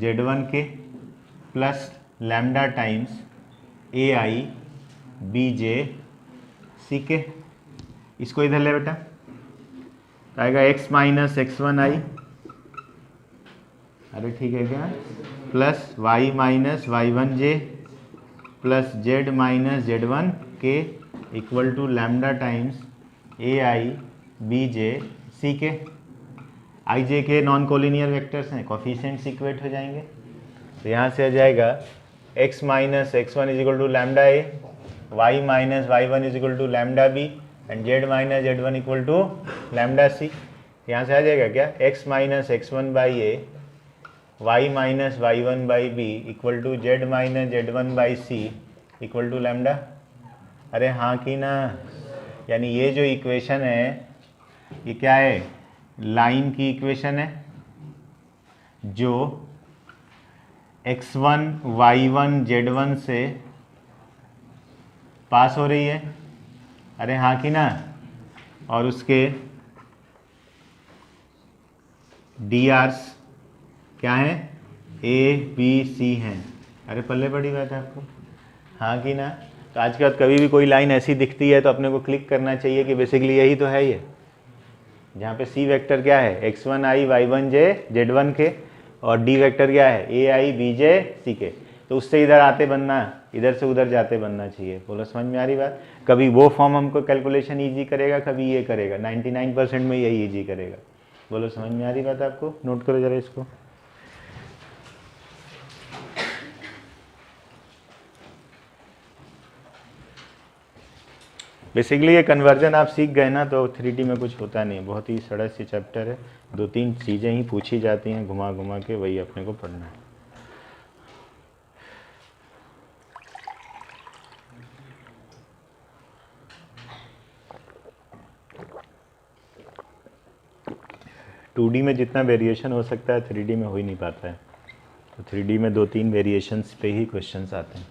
z1 के plus lambda times A I B J C K. इसको इधर ले बेटा, तो आएगा x माइनस x1 i, अरे ठीक है क्या, plus y minus y1 j plus z minus z1 के equal to lambda times A I B J C K. I J K non collinear vectors हैं, कोफिशिएंट्स इक्वेट हो जाएंगे। तो यहाँ से आ जाएगा x minus x1 is equal to lambda A, y minus y1 is equal to lambda B and z minus z1 equal to lambda C. यहाँ से आ जाएगा क्या, x minus x1 by A, y minus y1 by B equal to z minus z1 by C equal to lambda. अरे हाँ कि ना। यानी ये जो इक्वेशन है ये क्या है, लाइन की इक्वेशन है जो x1 y1 z1 से पास हो रही है। अरे हाँ कि ना। और उसके डी आर्स क्या हैं, ए बी सी हैं। अरे पल्ले बड़ी बात है आपको, हाँ कि ना। तो आज के बाद कभी भी कोई लाइन ऐसी दिखती है तो अपने को क्लिक करना चाहिए कि बेसिकली यही तो है ये, जहाँ पे सी वेक्टर क्या है, x1 i y1 j z1 के, और डी वेक्टर क्या है, ए आई बी जे सी के। तो उससे इधर आते बनना, इधर से उधर जाते बनना चाहिए। बोलो समझ में आ रही बात? कभी वो फॉर्म हमको कैलकुलेशन इजी करेगा, कभी ये करेगा, 99% में यही इजी करेगा। बोलो समझ में आ रही बात आपको? नोट करो जरा इसको। बेसिकली ये कन्वर्जन आप सीख गए ना तो 3D में कुछ होता नहीं, बहुत ही सरल सी चैप्टर है, 2-3 चीज़ें ही पूछी जाती हैं घुमा घुमा के, वही अपने को पढ़ना है। टू डी में जितना वेरिएशन हो सकता है 3D में हो ही नहीं पाता है, तो 3D में 2-3 वेरिएशंस पे ही क्वेश्चंस आते हैं।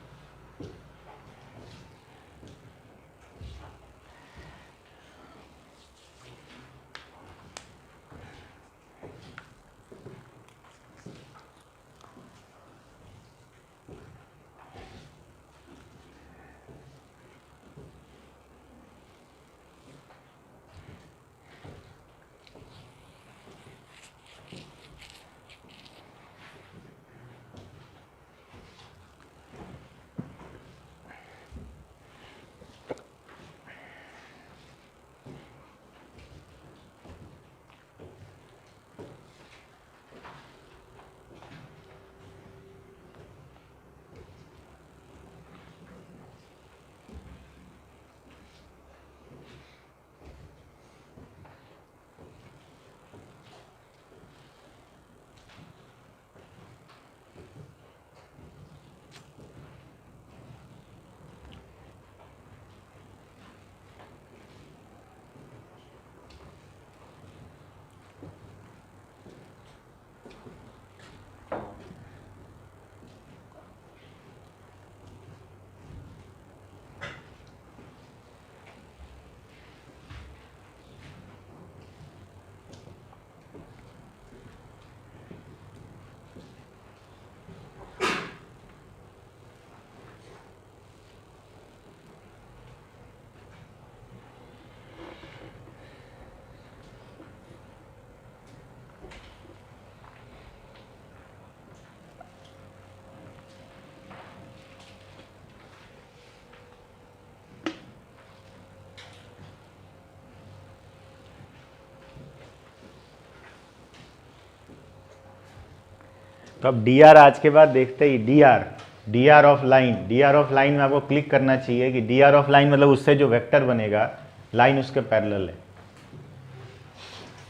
तो अब डी आर आज के बाद देखते ही डी आर ऑफ लाइन में आपको क्लिक करना चाहिए कि डी आर ऑफ लाइन मतलब उससे जो वेक्टर बनेगा लाइन उसके पैरेलल है।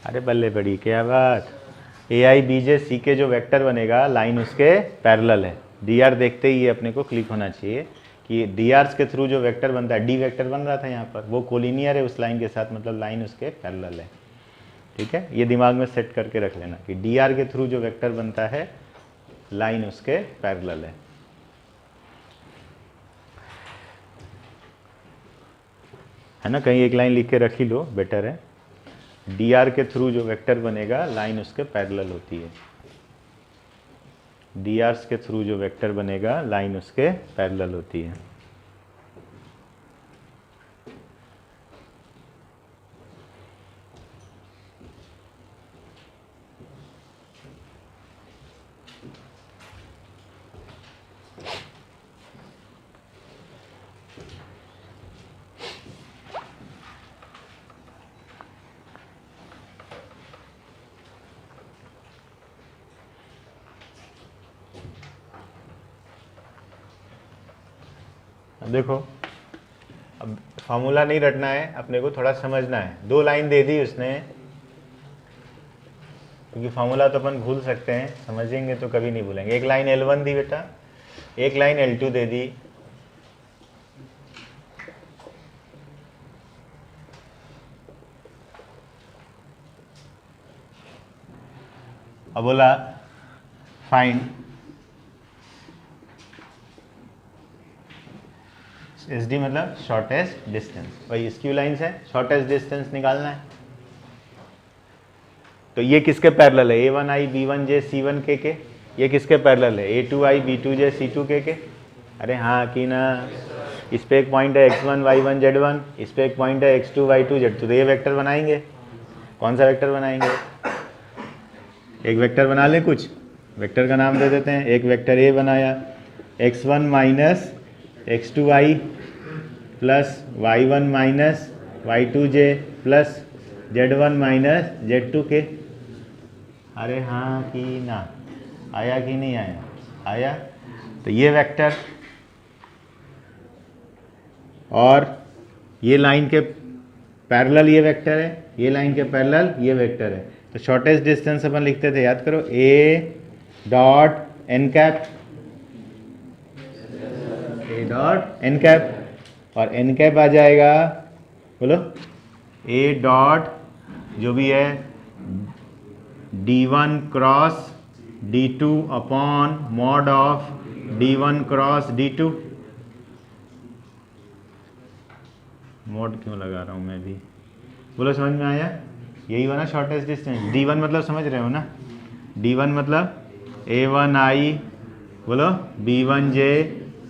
अरे बल्ले बड़ी क्या बात, ए आई बी जे सी के जो वेक्टर बनेगा लाइन उसके पैरेलल है। डी आर देखते ही ये अपने को क्लिक होना चाहिए कि डी आर के थ्रू जो वेक्टर बनता है, डी वेक्टर बन रहा था यहाँ पर, वो कोलिनियर है उस लाइन के साथ, मतलब लाइन उसके पैरेलल है। ठीक है, ये दिमाग में सेट करके रख लेना कि डी आर के थ्रू जो वेक्टर बनता है लाइन उसके पैरेलल है ना। कहीं एक लाइन लिख के रख ही लो, बेटर है। डी आर के थ्रू जो वेक्टर बनेगा लाइन उसके पैरेलल होती है। डी आर के थ्रू जो वेक्टर बनेगा लाइन उसके पैरेलल होती है। देखो, अब फॉर्मूला नहीं रटना है, अपने को थोड़ा समझना है। 2 लाइन दे दी उसने, क्योंकि फॉर्मूला तो अपन भूल सकते हैं, समझेंगे तो कभी नहीं भूलेंगे। एक लाइन L1 दी बेटा, एक लाइन L2 दे दी। अब बोला फाइंड एस डी मतलब शॉर्टेस्ट डिस्टेंस। भाई इसकी लाइन्स है, शॉर्टेस्ट डिस्टेंस निकालना है। तो ये किसके पैरेलल है? A1i B1j C1k के। ये किसके पैरेलल है? A2i B2j C2k के। अरे हाँ कि ना, इस पे एक पॉइंट है x1 y1 z1, इस पे एक पॉइंट है x2 y2 z2। तो ये वेक्टर बनाएंगे। कौन सा वेक्टर बनाएंगे? एक वेक्टर बना ले, कुछ वेक्टर का नाम दे देते हैं। एक वेक्टर A बनाया, x1 minus x2i plus y1 minus y2j plus z1 minus z2k। अरे हाँ कि ना, आया कि नहीं आया? आया। तो ये वेक्टर और ये लाइन के पैरेलल ये वेक्टर है, ये लाइन के पैरेलल ये वेक्टर है। तो शॉर्टेस्ट डिस्टेंस अपन लिखते थे, याद करो, a dot n cap, a dot n cap, और n कैप आ जाएगा, बोलो, a डॉट जो भी है d1 cross d2 upon mod of d1 cross d2। Mod क्यों लगा रहा हूँ मैं भी, बोलो समझ में आया? यही बना शॉर्टेस्ट डिस्टेंस। d1 मतलब समझ रहे हो ना, d1 मतलब a1i, बोलो b1j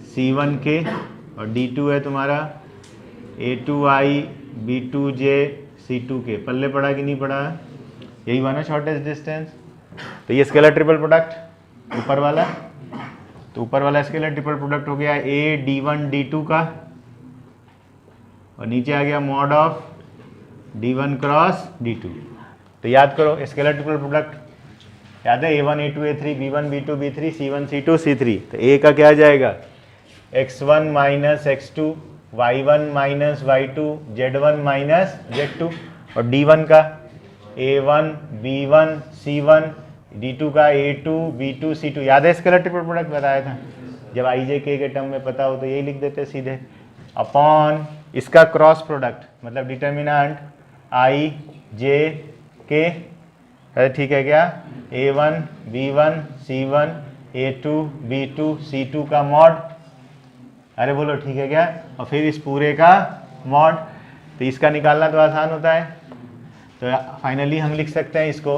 c1k, और d2 है तुम्हारा a2i b2j c2k। पल्ले पड़ा कि नहीं पड़ा? यही बना शॉर्टेस्ट डिस्टेंस। तो ये स्केलर ट्रिपल प्रोडक्ट ऊपर वाला, तो ऊपर वाला स्केलर ट्रिपल प्रोडक्ट हो गया a d1 d2 का, और नीचे आ गया mod of d1 cross d2। तो याद करो स्केलर ट्रिपल प्रोडक्ट, याद है a1 a2 a3 b1 b2 b3 c1 c2 c3। तो a का क्या आ जाएगा? x1 minus x2 y1 minus y2 z1 minus z2, और d1 का a1 b1 c1 d2 का a2 b2 c2। याद है स्केलर ट्रिपल प्रोडक्ट बताया था? जब i j k के टर्म में पता हो तो यही लिख देते सीधे, अपॉन इसका क्रॉस प्रोडक्ट मतलब डिटर्मिनेंट i j k। अरे ठीक है क्या? a1 b1 c1 a2 b2 c2 का मॉड। अरे बोलो ठीक है क्या? और फिर इस पूरे का मॉड। तो इसका निकालना तो आसान होता है। तो फाइनली हम लिख सकते हैं इसको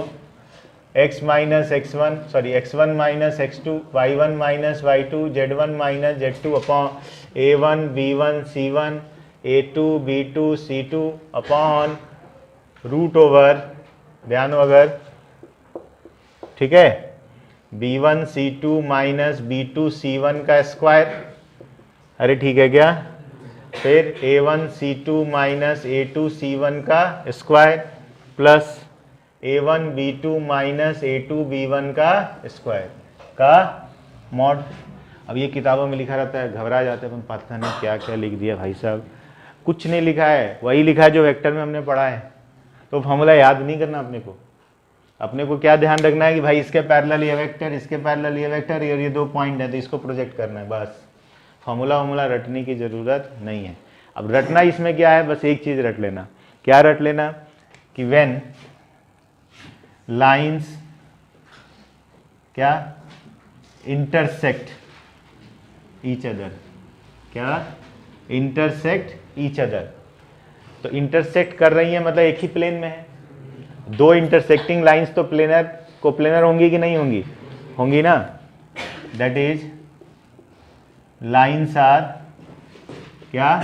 x minus x1 sorry x1 minus x2 y1 minus y2 z1 minus z2 upon a1 b1 c1 a2 b2 c2 upon root over, ध्यान हो अगर, ठीक है, b1 c2 minus b2 c1 का स्क्वायर। अरे ठीक है क्या? फिर a1 c2 minus a2 c1 का square plus a1 b2 minus a2 b1 का स्क्वायर। का मॉड। अब ये किताबों में लिखा रहता है, घबरा जाते हैं, पता नहीं क्या क्या लिख दिया भाई साहब। कुछ नहीं लिखा है, वही लिखा है जो वेक्टर में हमने पढ़ा है। तो फॉर्मूला याद नहीं करना अपने को क्या ध्यान रखना है कि भाई इसके पैरेलल ये वेक्टर, इसके पैरेलल ये वेक्टर, और ये 2 पॉइंट है तो इसको प्रोजेक्ट करना है, बस। फॉर्मूला रटने की ज़रूरत नहीं है। अब रटना इसमें क्या है, बस एक चीज़ रट लेना। क्या रट लेना कि व्हेन लाइंस क्या इंटरसेक्ट ईच अदर, क्या इंटरसेक्ट ईच अदर। तो इंटरसेक्ट कर रही है मतलब एक ही प्लेन में है। 2 इंटरसेक्टिंग लाइंस तो कोप्लेनर होंगी कि नहीं होंगी? होंगी ना। दैट इज लाइंस आर क्या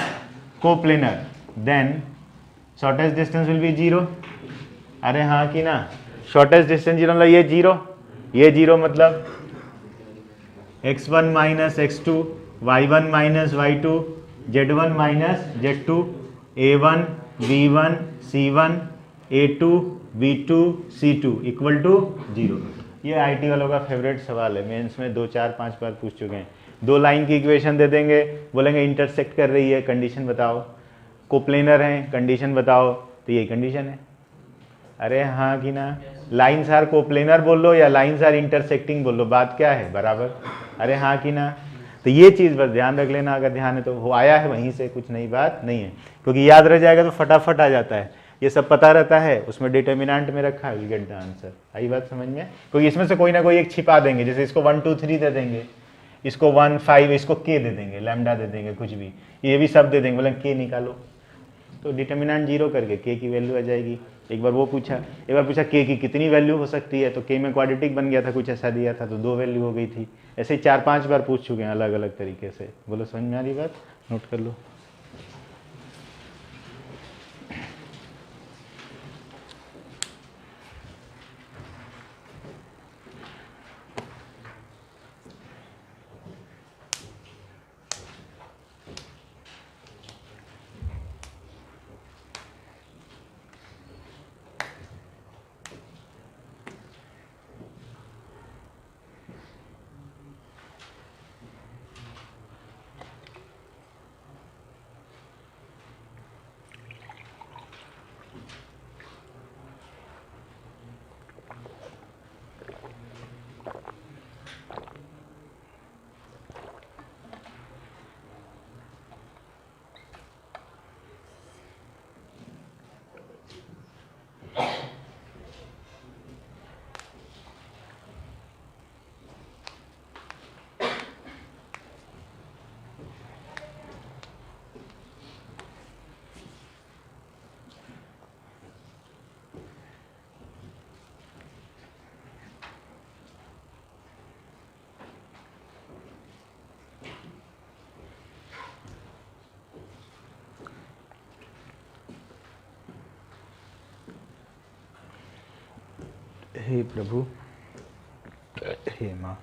coplanar, then shortest distance will be 0। अरे हाँ कि ना, शॉर्टेस्ट डिस्टेंस 0 मतलब ये 0 मतलब x1 minus x2, y1 minus y2, z1 minus z2, a1 b1 c1 a2 b2 c2 equal to 0। ये आईटी वालों का फेवरेट सवाल है, मेंस में 2 4 5 बार पूछ चुके हैं। 2 लाइन की इक्वेशन दे देंगे, बोलेंगे इंटरसेक्ट कर रही है, कंडीशन बताओ, कोप्लेनर है, कंडीशन बताओ, तो यही कंडीशन है। अरे हाँ कि ना, लाइंस आर कोप्लेनर बोल लो या लाइंस आर इंटरसेक्टिंग बोल लो, बात क्या है, बराबर। अरे हाँ कि ना, तो ये चीज़ बस ध्यान रख लेना, अगर ध्यान है तो वो आया है वहीं से, कुछ नई बात नहीं है, क्योंकि याद रह जाएगा तो फटाफट आ जाता है। ये सब पता रहता है, उसमें डिटर्मिनेंट में रखा है, विल गेट द आंसर। आई बात समझ में? क्योंकि इसमें से कोई ना कोई एक छिपा देंगे, जैसे इसको 1 2 3 दे देंगे, इसको 1 5, इसको के दे देंगे, लैम्डा दे देंगे, कुछ भी, ये भी सब दे देंगे, बोलेंगे के निकालो, तो डिटर्मिनेंट 0 करके के की वैल्यू आ जाएगी। एक बार वो पूछा, एक बार पूछा के की कितनी वैल्यू हो सकती है, तो के में क्वाड्रेटिक बन गया था, कुछ ऐसा दिया था तो 2 वैल्यू हो गई थी। ऐसे ही 4 5 बार पूछ चुके हैं अलग अलग तरीके से। बोलो समझ में आ रही बात? नोट कर लो। हे प्रभु, हे माँ,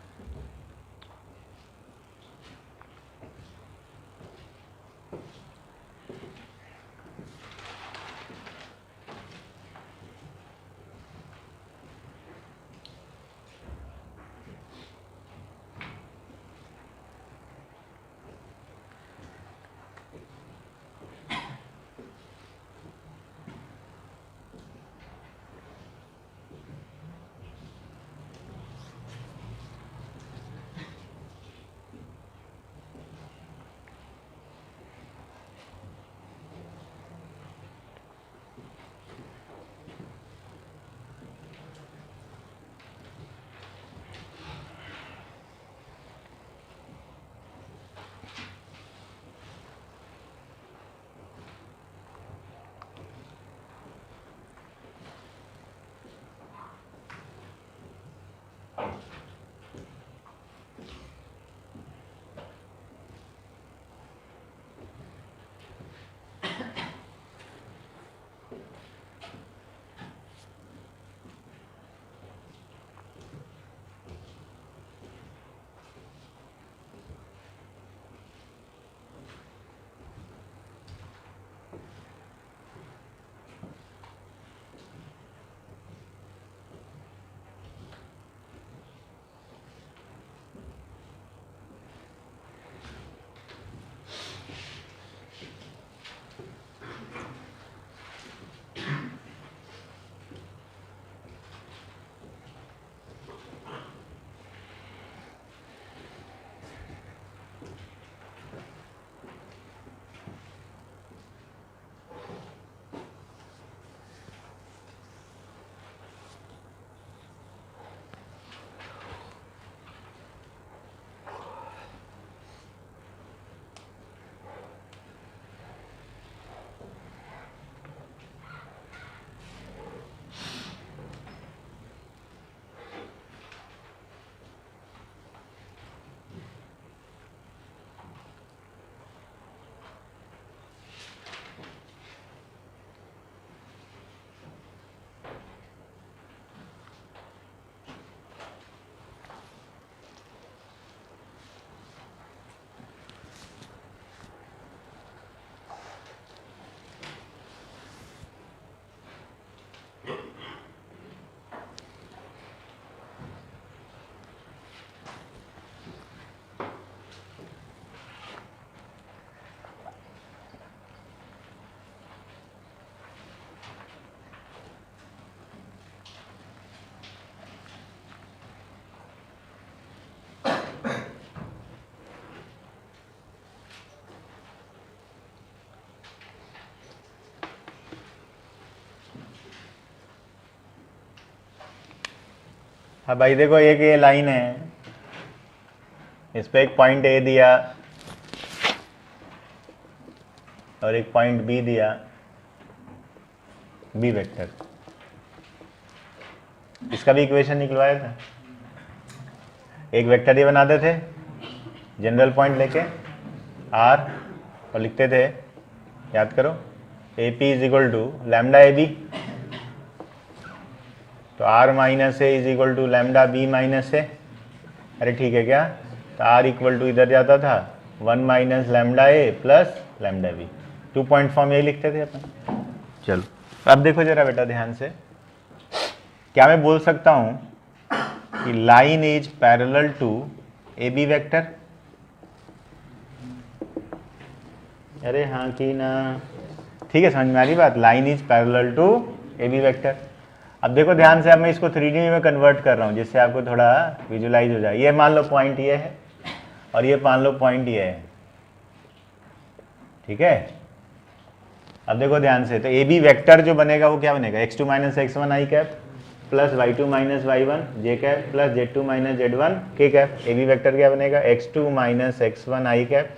हाँ भाई देखो, एक ये लाइन है, इस पे एक पॉइंट ए दिया और एक पॉइंट बी दिया, बी वेक्टर, इसका भी इक्वेशन निकलवाया था। एक वेक्टर ये बनाते थे जनरल पॉइंट लेके आर, और लिखते थे, याद करो, A P is equal to lambda A B, तो R minus A is equal to lambda B minus A. अरे ठीक है क्या, तो आर इक्वल टू इधर जाता था 1 minus lambda A plus lambda B, 2 point form यही लिखते थे अपन। चलो अब देखो जरा बेटा ध्यान से, क्या मैं बोल सकता हूं कि line is parallel to A B vector? अरे हाँ कि ना, ठीक है, समझ में आ रही बात, line is parallel to A B vector. अब देखो ध्यान से, अब मैं इसको 3D में कन्वर्ट कर रहा हूँ जिससे आपको थोड़ा विजुलाइज हो जाए। ये मान लो पॉइंट ये है और ये मान लो पॉइंट ये है, ठीक है। अब देखो ध्यान से, तो ए बी वेक्टर जो बनेगा वो क्या बनेगा, x2 minus x1 I cap plus y2 minus y1 J cap plus z2 minus z1 K cap. A B vector क्या बनेगा, x2 minus x1 I cap,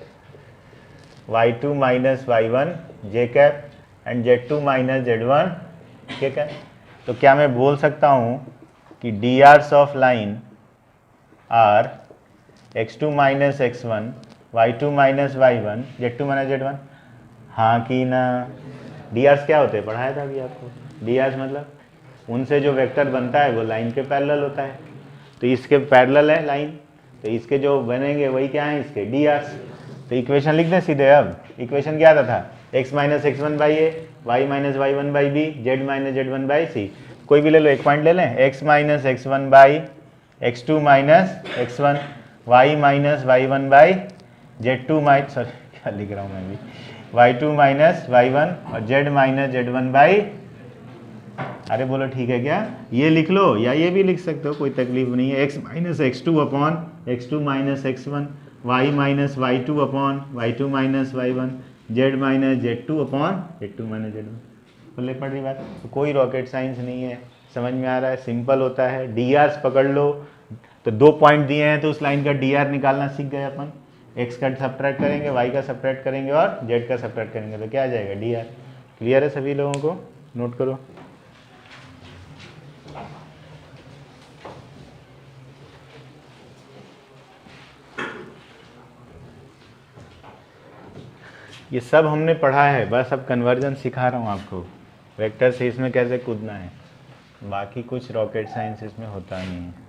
y2 minus y1 J cap and z2 minus z1 K cap. तो क्या मैं बोल सकता हूँ कि D Rs of line are x2 minus x1 y2 minus y1 z2 minus z1? हाँ कि ना। डी आर्स क्या होते हैं, पढ़ाया था अभी आपको। डी आर्स मतलब उनसे जो वेक्टर बनता है वो लाइन के पैरेलल होता है, तो इसके पैरेलल है लाइन, तो इसके जो बनेंगे वही क्या है, इसके डी आर्स। तो इक्वेशन लिख दें सीधे। अब इक्वेशन क्या था, x minus x1 by A, y minus y1 by B, z minus z1 by C. कोई भी ले लो, एक पॉइंट ले लें, x minus x1 by x2 minus x1, y minus y1 by z2 minus, sorry क्या लिख रहा हूँ मैं भी, y2 माइनस y1 और z माइनस z1 बाई, अरे बोलो ठीक है क्या, ये लिख लो या ये भी लिख सकते हो, कोई तकलीफ नहीं है। x minus x2 upon x2 minus x1, y minus y2 upon y2 minus y1, z minus z2 upon z2 minus z1। बोले पढ़ रही बात, तो कोई रॉकेट साइंस नहीं है, समझ में आ रहा है, सिंपल होता है। डी आर्स पकड़ लो, तो 2 पॉइंट दिए हैं तो उस लाइन का डी आर निकालना सीख गए अपन। x का सब्ट्रैक्ट करेंगे, y का सब्ट्रैक्ट करेंगे और z का सब्ट्रैक्ट करेंगे, तो क्या आ जाएगा, डी आर। क्लियर है सभी लोगों को, नोट करो। ये सब हमने पढ़ा है, बस अब कन्वर्जन सिखा रहा हूँ आपको, वेक्टर से इसमें कैसे कूदना है, बाकी कुछ रॉकेट साइंस इसमें होता नहीं है।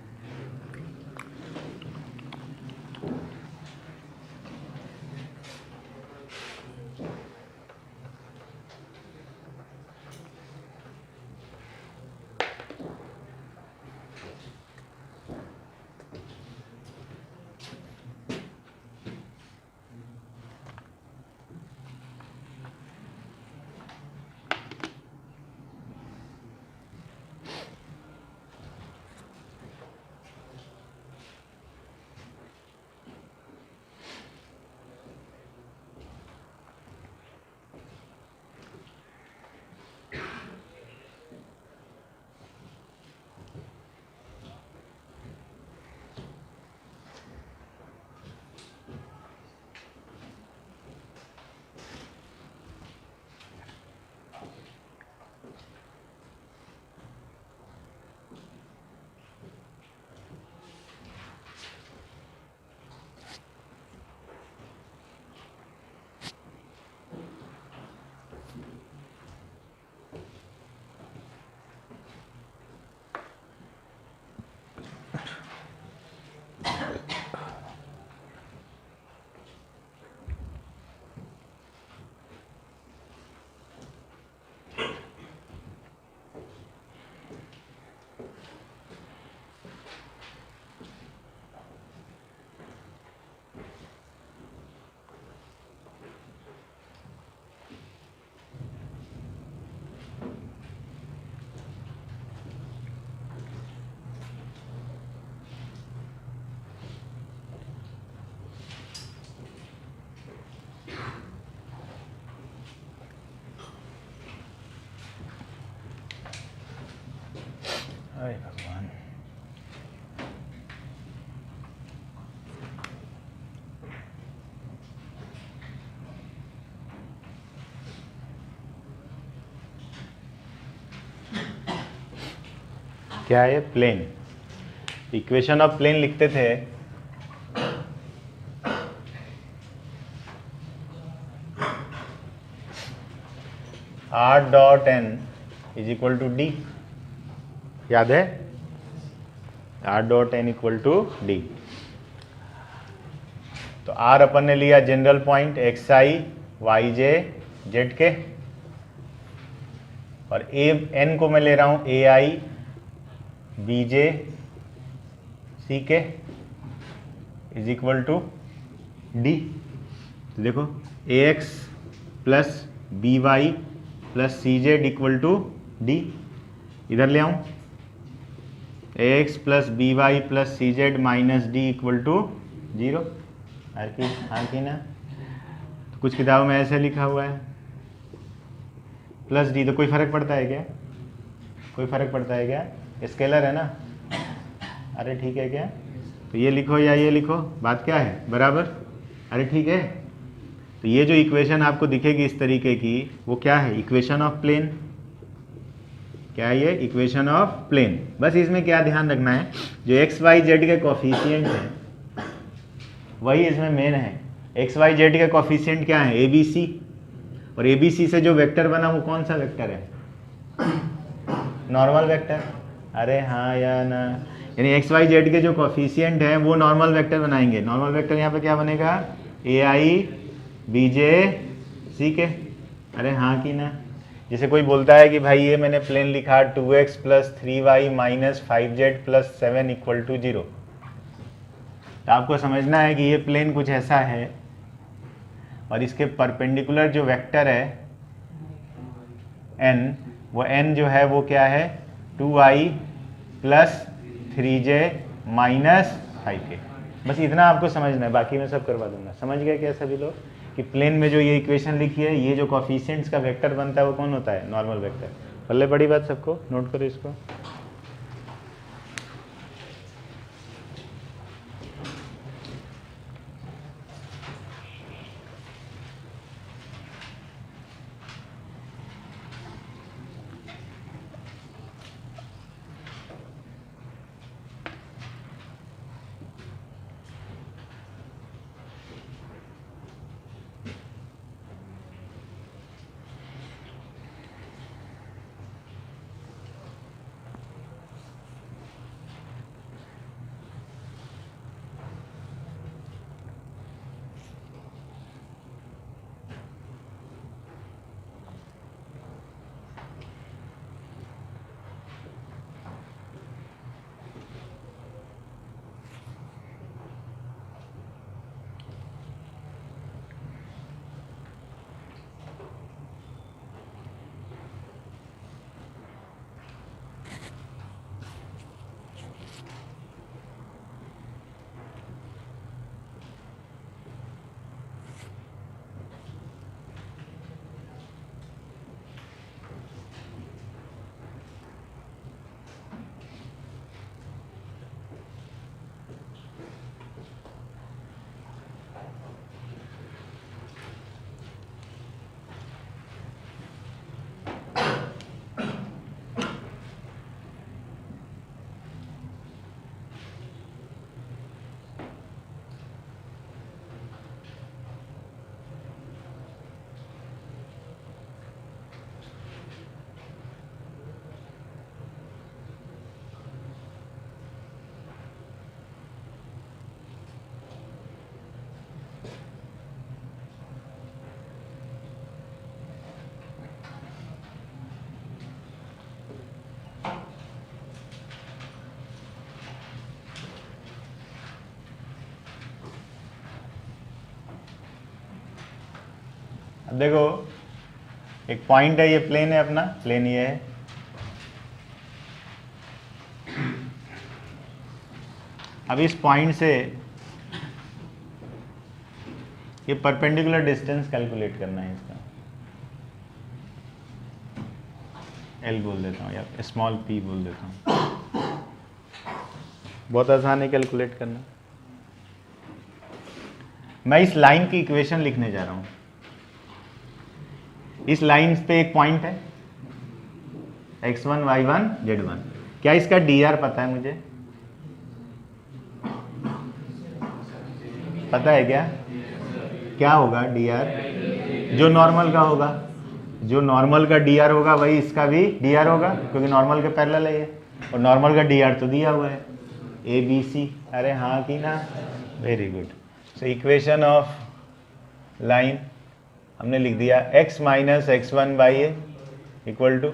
क्या है? प्लेन। इक्वेशन ऑफ प्लेन लिखते थे R.n is equal to D, याद है? R.n equal to D. तो R अपन ने लिया general point xi yj z के, और n को मैं ले रहा हूं ai bj c के इज इक्वल टू डी। तो देखो ax plus by plus C Z equal to D, इधर ले आऊँ ax plus B Y plus C Z minus D equal to 0। हाँ की ना? तो कुछ किताबों में ऐसे लिखा हुआ है प्लस डी, तो कोई फ़र्क पड़ता है क्या? कोई फ़र्क पड़ता है क्या? स्केलर है ना? अरे ठीक है क्या? तो ये लिखो या ये लिखो, बात क्या है? बराबर? अरे ठीक है। तो ये जो इक्वेशन आपको दिखेगी इस तरीके की, वो क्या है? Equation of plane. क्या है ये? Equation of plane. बस इसमें क्या ध्यान रखना है, जो एक्स वाई जेड के कोफिशिएंट हैं वही इसमें मेन है। एक्स वाई जेड के कोफिशिएंट क्या है? ए बी सी, और ए बी सी से जो वेक्टर बना वो कौन सा वेक्टर है? Normal vector. अरे हाँ या ना? यानी एक्स वाई जेड के जो कोफिशिएंट हैं वो नॉर्मल वेक्टर बनाएंगे। नॉर्मल वेक्टर यहाँ पे क्या बनेगा? ए आई बीजे सी के। अरे हाँ की ना? जैसे कोई बोलता है कि भाई ये मैंने प्लेन लिखा 2x plus 3y minus 5z plus 7 equal to 0, तो आपको समझना है कि ये प्लेन कुछ ऐसा है, और इसके परपेंडिकुलर जो वेक्टर है n, वो n जो है वो क्या है? 2i plus 3j minus 5k। बस इतना आपको समझना है, बाकी मैं सब करवा दूंगा। समझ गए क्या सभी लोग कि प्लेन में जो ये इक्वेशन लिखी है, ये जो कोफिशिएंट्स का वेक्टर बनता है वो कौन होता है? Normal vector. पल्ले बड़ी बात सबको, नोट करो इसको। अब देखो एक पॉइंट है, ये प्लेन है अपना, प्लेन ये है। अब इस पॉइंट से ये परपेंडिकुलर डिस्टेंस कैलकुलेट करना है इसका, एल बोल देता हूँ या स्मॉल पी बोल देता हूँ। बहुत आसान है कैलकुलेट करना। मैं इस लाइन की इक्वेशन लिखने जा रहा हूँ। इस लाइन पे एक पॉइंट है x1 y1 z1, क्या इसका dr पता है मुझे? पता है क्या? क्या होगा dr? जो नॉर्मल का होगा, जो नॉर्मल का dr होगा वही इसका भी dr होगा, क्योंकि नॉर्मल के पैरेलल है ये, और नॉर्मल का dr तो दिया हुआ है ए बी सी। अरे हाँ कि ना? Very good. So equation of line हमने लिख दिया x minus X one by A equal to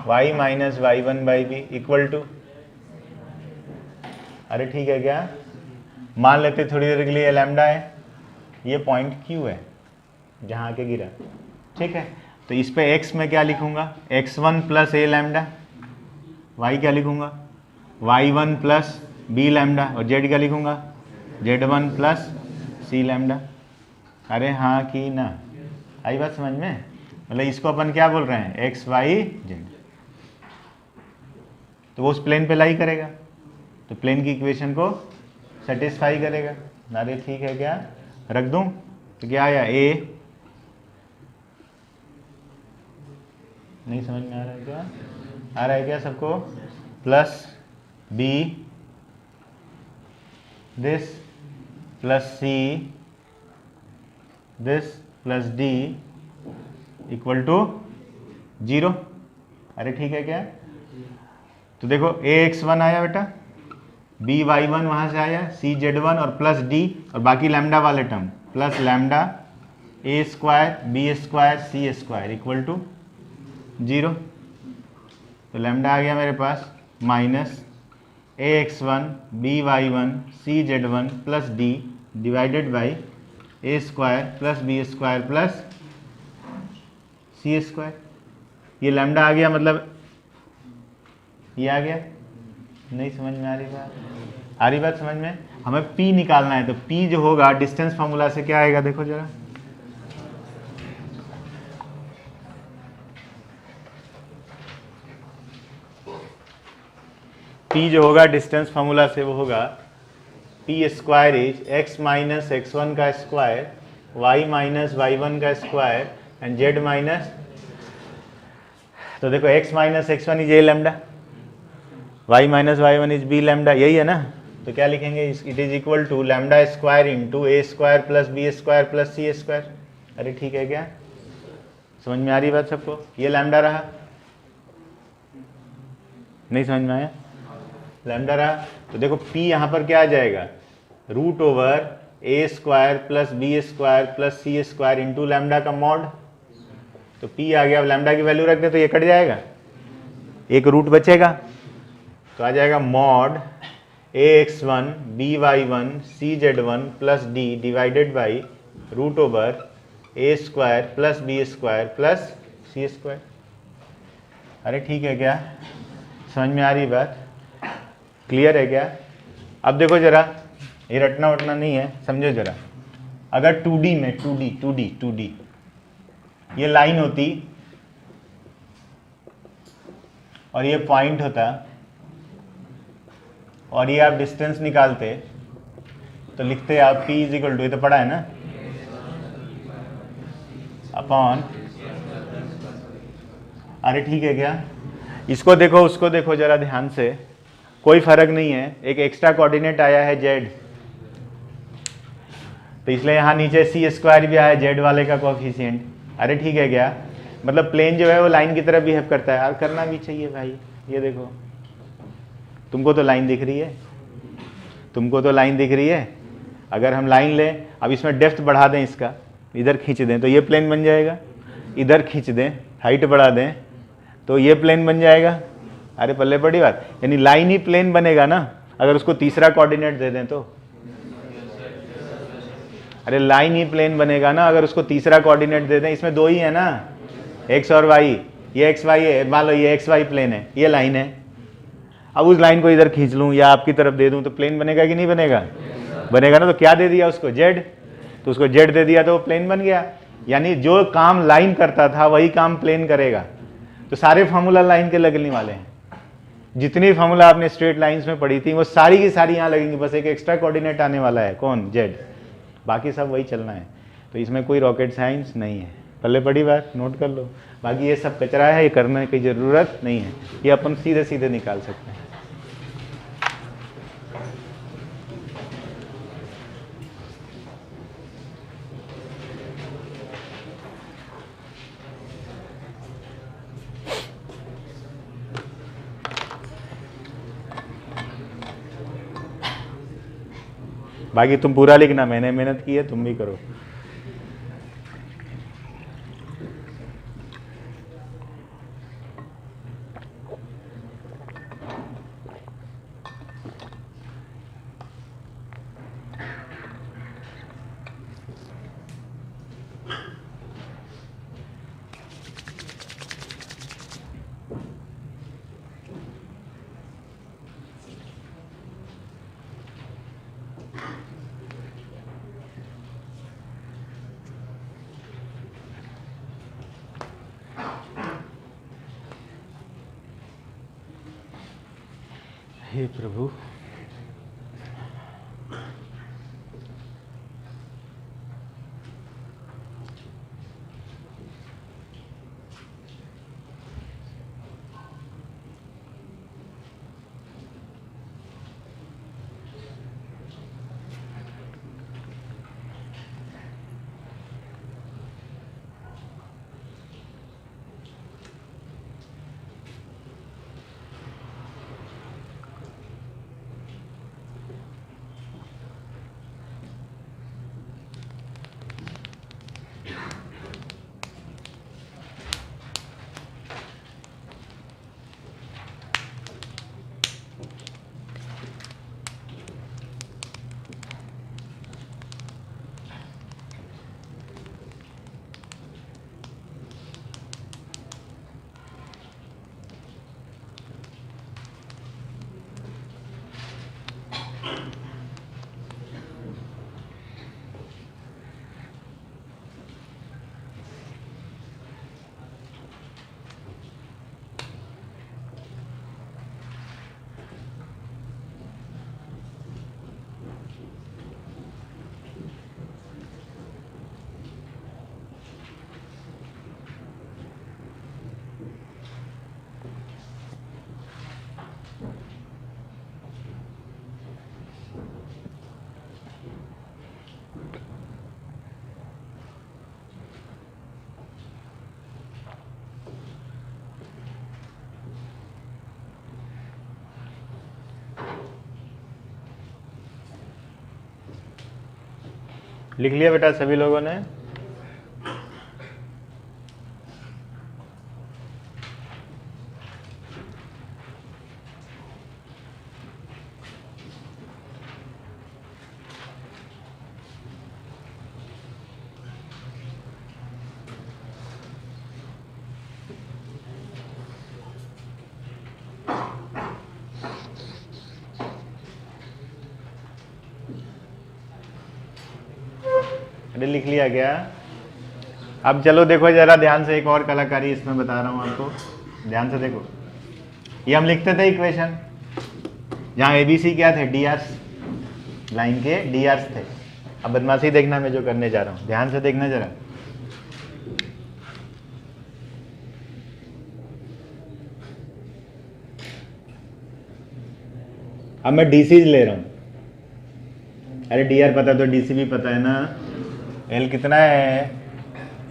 Y minus Y one by B equal to, अरे ठीक है क्या? मान लेते थोड़ी देर के लिए लैम्डा है, ये पॉइंट Q है जहाँ आके गिरा, ठीक है। तो इस पे x में क्या लिखूंगा? x1 प्लस ए लैम्डा, y क्या लिखूंगा? y1 प्लस बी लैम्डा, और z क्या लिखूंगा? z1 प्लस सी लैम्डा। अरे हाँ कि ना? आई बात समझ में? मतलब इसको अपन क्या बोल रहे हैं? x y z, तो वो उस प्लेन पे लाई करेगा, तो प्लेन की इक्वेशन को सेटिस्फाई करेगा। अरे ठीक है क्या? रख दूं? तो क्या आया? a, नहीं समझ में आ रहा है क्या? आ रहा है क्या सबको? Plus b this plus c this plus d equal to 0। अरे ठीक है क्या? तो देखो ax1 आया बेटा, by1 वहाँ से आया, cz1 और प्लस d और बाकी लैम्डा वाले term plus lambda a square B square C square equal to 0। तो लैम्डा आ गया मेरे पास minus ax1 by1 cz1 plus d divided by a square plus B square plus C square. ये lambda आ गया, मतलब ये आ गया। नहीं समझ में आ रही बात? आ रही बात समझ में? हमें P निकालना है, तो P जो होगा डिस्टेंस फार्मूला से क्या आएगा? देखो जरा, P जो होगा डिस्टेंस फार्मूला से वो होगा P square is x minus X one का square y minus Y one का स्क्वायर एंड z माइनस, तो देखो x minus X one is A lambda, y minus Y one is B lambda, यही है ना? तो क्या लिखेंगे? It is equal to lambda square into A square plus B square plus C square. अरे ठीक है क्या? समझ में आ रही बात सबको? ये लैम्डा रहा, नहीं समझ में आया? लैम्डा रहा, तो देखो P यहाँ पर क्या आ जाएगा? Root over A square plus B square plus C square into lambda का मॉड। तो P आ गया, अब लैम्डा की वैल्यू रख दे तो ये कट जाएगा, एक रूट बचेगा, तो आ जाएगा mod ax1 by1 cz1 plus d divided by root over A square plus B square plus C square. अरे ठीक है क्या? समझ में आ रही बात? क्लियर है क्या? अब देखो जरा, ये रटना वटना नहीं है, समझो जरा। अगर 2D में 2D ये लाइन होती और ये पॉइंट होता और ये आप डिस्टेंस निकालते, तो लिखते आप P इज इक्वल टू, ये तो पढ़ा है ना, अपॉन, अरे ठीक है क्या? इसको देखो उसको देखो जरा ध्यान से, कोई फर्क नहीं है, एक एक्स्ट्रा कोऑर्डिनेट आया है z, तो इसलिए यहाँ नीचे सी स्क्वायर भी आया z वाले का कोएफिशिएंट। अरे ठीक है क्या? मतलब प्लेन जो है वो लाइन की तरह बिहेव करता है, और करना भी चाहिए भाई। ये देखो, तुमको तो लाइन दिख रही है, तुमको तो लाइन दिख रही है। अगर हम लाइन लें, अब इसमें डेप्थ बढ़ा दें, इसका इधर खींच दें तो ये प्लेन बन जाएगा, इधर खींच दें, हाइट बढ़ा दें तो ये प्लेन बन जाएगा। अरे पल्ले पड़ी बात, यानी लाइन ही प्लेन बनेगा ना अगर उसको तीसरा कोऑर्डिनेट दे दें तो। अरे लाइन ही प्लेन बनेगा ना अगर उसको तीसरा कोऑर्डिनेट दे दें। इसमें दो ही है ना, एक्स और वाई, ये एक्स वाई है, मान लो ये एक्स वाई प्लेन है, ये लाइन है। अब उस लाइन को इधर खींच लूँ या आपकी तरफ दे दूँ तो प्लेन बनेगा कि नहीं बनेगा? बनेगा ना। तो क्या दे दिया उसको? जेड, तो उसको जेड दे दिया तो वो प्लेन बन गया। यानी जो काम लाइन करता था वही काम प्लेन करेगा। तो सारे फार्मूला लाइन के लगने वाले हैं। जितनी फार्मूला आपने स्ट्रेट लाइंस में पढ़ी थी वो सारी की सारी यहाँ लगेंगी, बस एक एक्स्ट्रा कोऑर्डिनेट आने वाला है, कौन? जेड। बाकी सब वही चलना है। तो इसमें कोई रॉकेट साइंस नहीं है। पहले पढ़ी बात, नोट कर लो। बाकी ये सब कचरा है, ये करने की ज़रूरत नहीं है, ये अपन सीधे सीधे निकाल सकते हैं। बाकी तुम पूरा लिखना, मैंने मेहनत की है, तुम भी करो। हे प्रभु, लिख लिया बेटा सभी लोगों ने? अरे लिख लिया क्या? अब चलो देखो जरा ध्यान से, एक और कलाकारी इसमें बता रहा हूँ आपको, ध्यान से देखो। ये हम लिखते थे इक्वेशन, जहाँ एबीसी क्या थे, डी आर्स, लाइन के डी आर्स थे। अब बदमाशी देखना मैं जो करने जा रहा हूँ, ध्यान से देखना जरा। अब मैं डीसी ले रहा हूँ। अरे डी आर पता तो डीसी भी पता है ना। एल कितना है?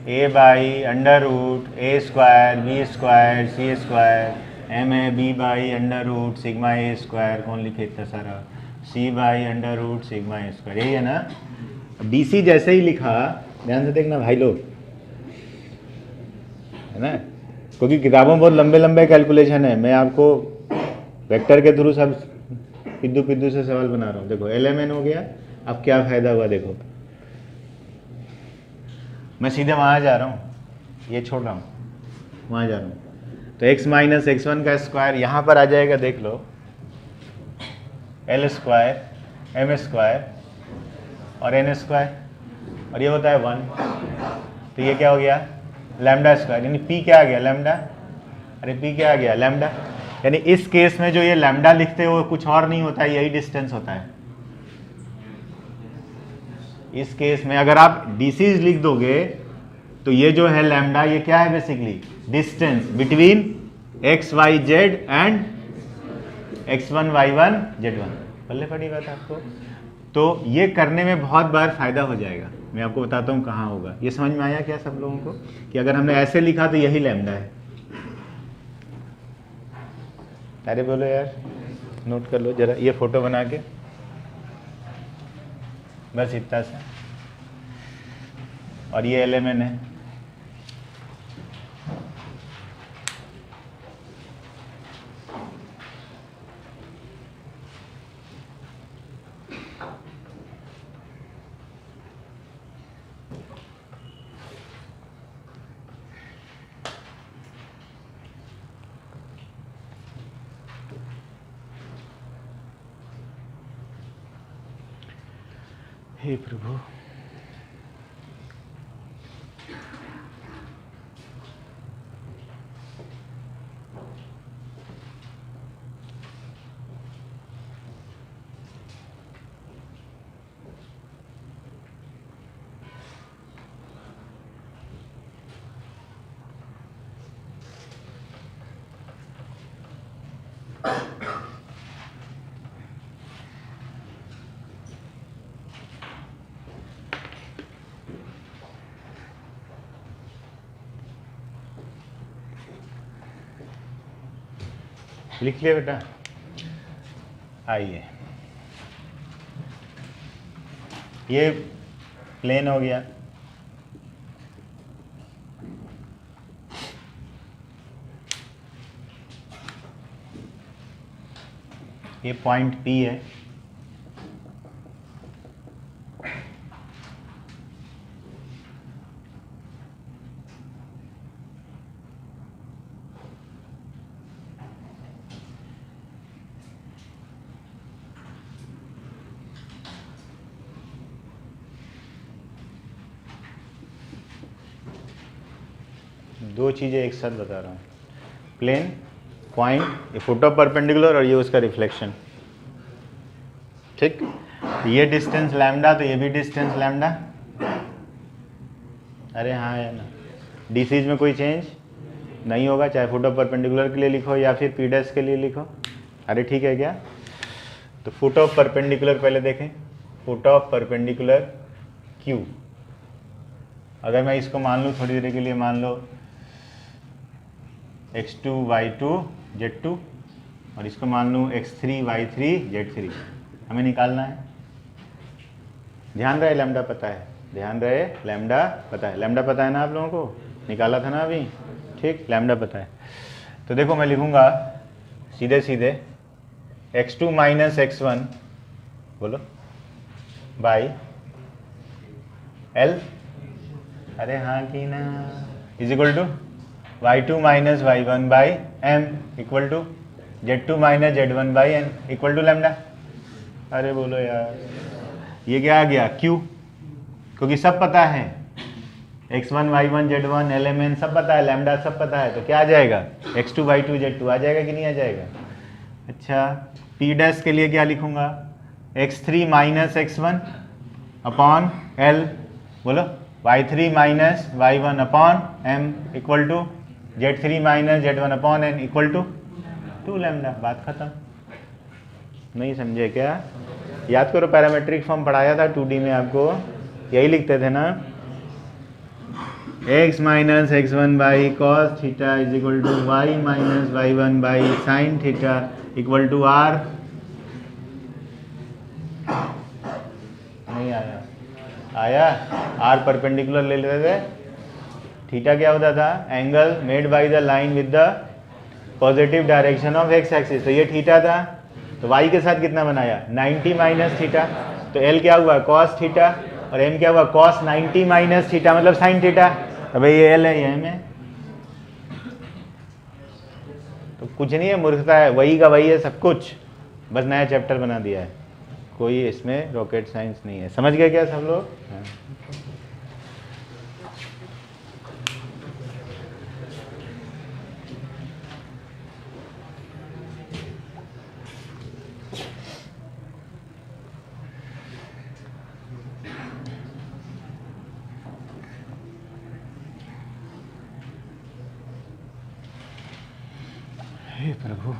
A by under root A square B square C square, M है B by under root sigma A square, कौन लिखे इतना सारा, C by under root sigma A square, यही है ना। डी सी जैसे ही लिखा, ध्यान से देखना भाई लोग, है ना, क्योंकि किताबों में बहुत लंबे लंबे कैलकुलेशन है, मैं आपको वेक्टर के थ्रू सब पिद्दू पिद्दू से सवाल बना रहा हूँ। देखो एल एम एन हो गया, अब क्या फायदा हुआ देखो, मैं सीधे वहाँ जा रहा हूँ, ये छोड़ रहा हूँ, वहाँ जा रहा हूँ। तो x माइनस एक्स वन का स्क्वायर यहाँ पर आ जाएगा, देख लो, एल स्क्वायर एम स्क्वायर और एन स्क्वायर, और ये होता है 1, तो ये क्या हो गया, लैम्डा स्क्वायर, यानी p क्या आ गया, लैम्डा। अरे p क्या आ गया, लैम्डा। यानी इस केस में जो ये लैम्डा लिखते हो वो कुछ और नहीं होता है, यही डिस्टेंस होता है। इस केस में अगर आप डीसीज लिख दोगे तो ये जो है लैम्डा, ये क्या है basically distance between X Y Z and x1 y1 z1। पल्ले पड़ी बात आपको। तो ये करने में बहुत बार फायदा हो जाएगा, मैं आपको बताता हूँ कहाँ होगा। ये समझ में आया क्या सब लोगों को कि अगर हमने ऐसे लिखा तो यही लैम्डा है। अरे बोलो यार, नोट कर लो जरा, ये फोटो बना के, बस इतना सा। और ये एलिमेंट है, हे प्रभु। लिख लिया बेटा। आइए, ये प्लेन हो गया, ये पॉइंट P है, दो चीज़ें एक साथ बता रहा हूँ। प्लेन, पॉइंट, ये फोटो परपेंडिकुलर और ये उसका रिफ्लेक्शन। ठीक, ये डिस्टेंस लैम्डा तो ये भी डिस्टेंस लैम्डा। अरे हाँ है ना, डी सीज में कोई चेंज नहीं होगा, चाहे फोटो परपेंडिकुलर के लिए लिखो या फिर पी डैश के लिए लिखो। अरे ठीक है क्या? तो फुट ऑफ परपेंडिकुलर पहले देखें, फुट ऑफ परपेंडिकुलर Q। अगर मैं इसको मान लूँ थोड़ी देर के लिए, मान लो x2 y2 z2 और इसको मान लूँ x3 y3 z3, हमें निकालना है। ध्यान रहे लैम्डा पता है, ध्यान रहे लैम्डा पता है, लैम्डा पता है ना आप लोगों को, निकाला था ना अभी। ठीक, लैम्डा पता है। तो देखो मैं लिखूँगा सीधे सीधे x2 माइनस x1 बोलो बाई L, अरे हाँ कि ना, is equal to y2 minus y1 by m equal to z2 minus z1 by n equal to lambda. अरे बोलो यार, ये क्या आ गया Q, क्योंकि सब पता है x1 y1 z1 एलिमेंट सब पता है, लैम्डा सब पता है, तो क्या आ जाएगा x2 y2 z2 आ जाएगा कि नहीं आ जाएगा। अच्छा, p डैश के लिए क्या लिखूंगा, x3 minus x1 upon L बोलो y3 minus y1 upon m equal to z3 minus z1 upon n equal to 2 lambda. बात खत्म। नहीं समझे क्या? याद करो पैरामेट्रिक फॉर्म पढ़ाया था 2D में आपको, यही लिखते थे ना, x minus x1 by cos theta is equal to y minus y1 by sine theta equal to r। नहीं आया? आया? r परपेंडिकुलर ले लेते थे, थीटा क्या होता था, angle made by the line with the positive direction of x axis, तो ये थीटा था, तो y के साथ कितना बनाया 90 माइनस थीटा, तो L क्या हुआ cos थीटा और m क्या हुआ cos 90 माइनस थीटा मतलब sin थीटा। तो भाई ये L है ये m है, तो कुछ नहीं है, मूर्खता है, वही का वही है सब कुछ, बस नया चैप्टर बना दिया है, कोई इसमें रॉकेट साइंस नहीं है। समझ गए क्या सब लोग? हाँ। हे प्रभु।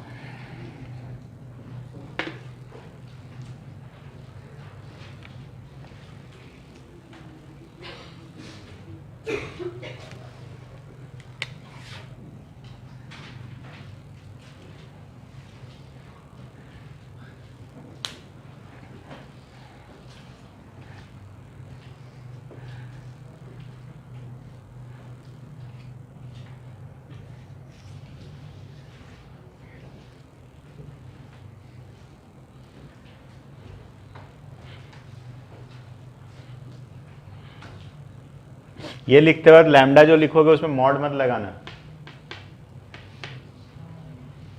ये लिखते वक्त लैम्डा जो लिखोगे उसमें मॉड मत लगाना,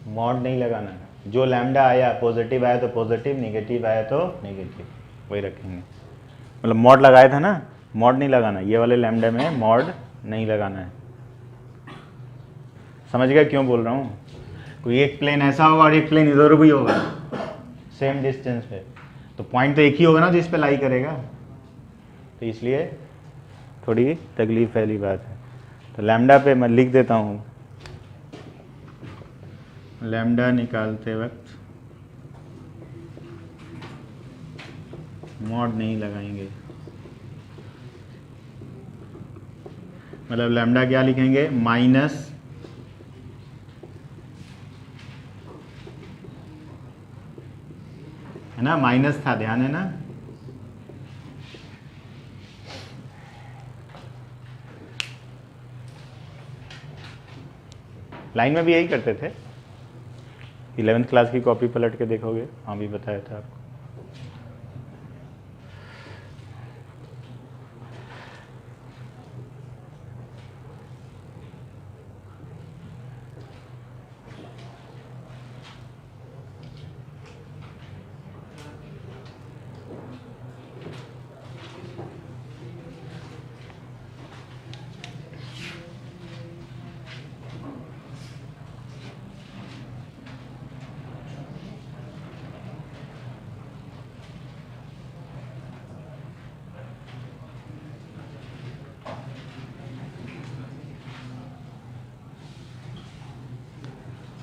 मॉड नहीं लगाना। जो लैम्डा आया पॉजिटिव आया तो पॉजिटिव, नेगेटिव आया तो नेगेटिव, वही रखेंगे। मतलब मॉड लगाया था ना, मॉड नहीं लगाना, ये वाले लैम्डा में मॉड नहीं लगाना है। समझ गए क्यों बोल रहा हूँ? कोई एक प्लेन ऐसा होगा और एक प्लेन इधर भी होगा सेम डिस्टेंस पे, तो पॉइंट तो एक ही होगा ना जिस पे लाई करेगा, तो इसलिए थोड़ी तकलीफ वाली बात है। तो लैम्डा पे मैं लिख देता हूँ, लैम्डा निकालते वक्त मॉड नहीं लगाएंगे। मतलब लैम्डा क्या लिखेंगे, माइनस है ना, माइनस था, ध्यान है ना। लाइन में भी यही करते थे, 11th क्लास की कॉपी पलट के देखोगे, हाँ भी बताया था आपको।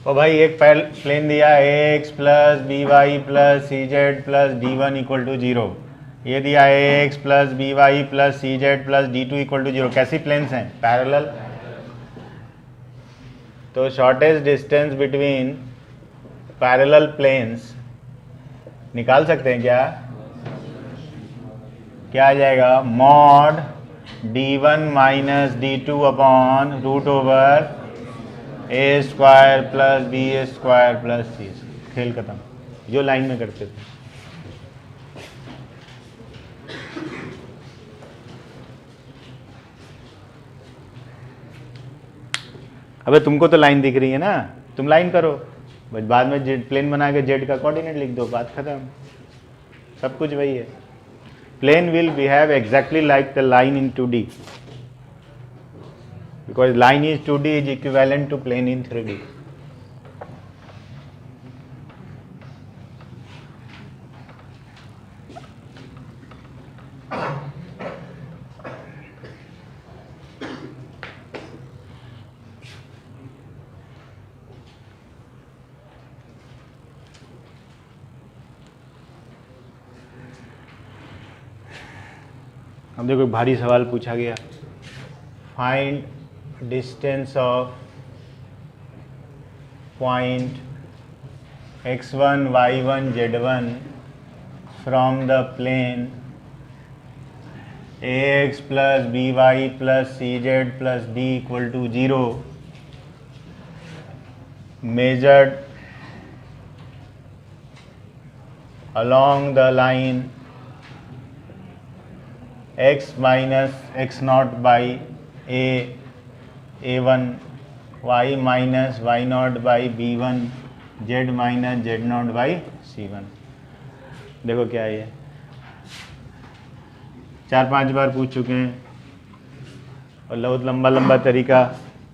और भाई एक प्लेन दिया ax plus B Y plus C Z plus D one equal to 0, ये दिया ax plus B Y plus C Z plus D two equal to 0। कैसी प्लेन्स हैं? पैरेलल। तो shortest distance between parallel planes निकाल सकते हैं क्या? क्या आ जाएगा, mod d1 minus d2 upon root over A square plus B square plus C. खेल खत्म, जो लाइन में करते थे। अबे तुमको तो लाइन दिख रही है ना, तुम लाइन करो, बस बाद में जेड प्लेन बना के जेड का कोऑर्डिनेट लिख दो, बात खत्म। सब कुछ वही है। Plane will behave exactly like the line in 2D because line is 2D is equivalent to plane in 3D. अब देखो भारी सवाल पूछा गया, find distance of point x1 y1 z1 from the plane ax plus by plus cz plus d equal to 0 measured along the line x minus x naught by a1 y minus y not by b1 z minus z not by c1। देखो क्या है, ये 4-5 बार पूछ चुके हैं और बहुत लंबा लंबा तरीका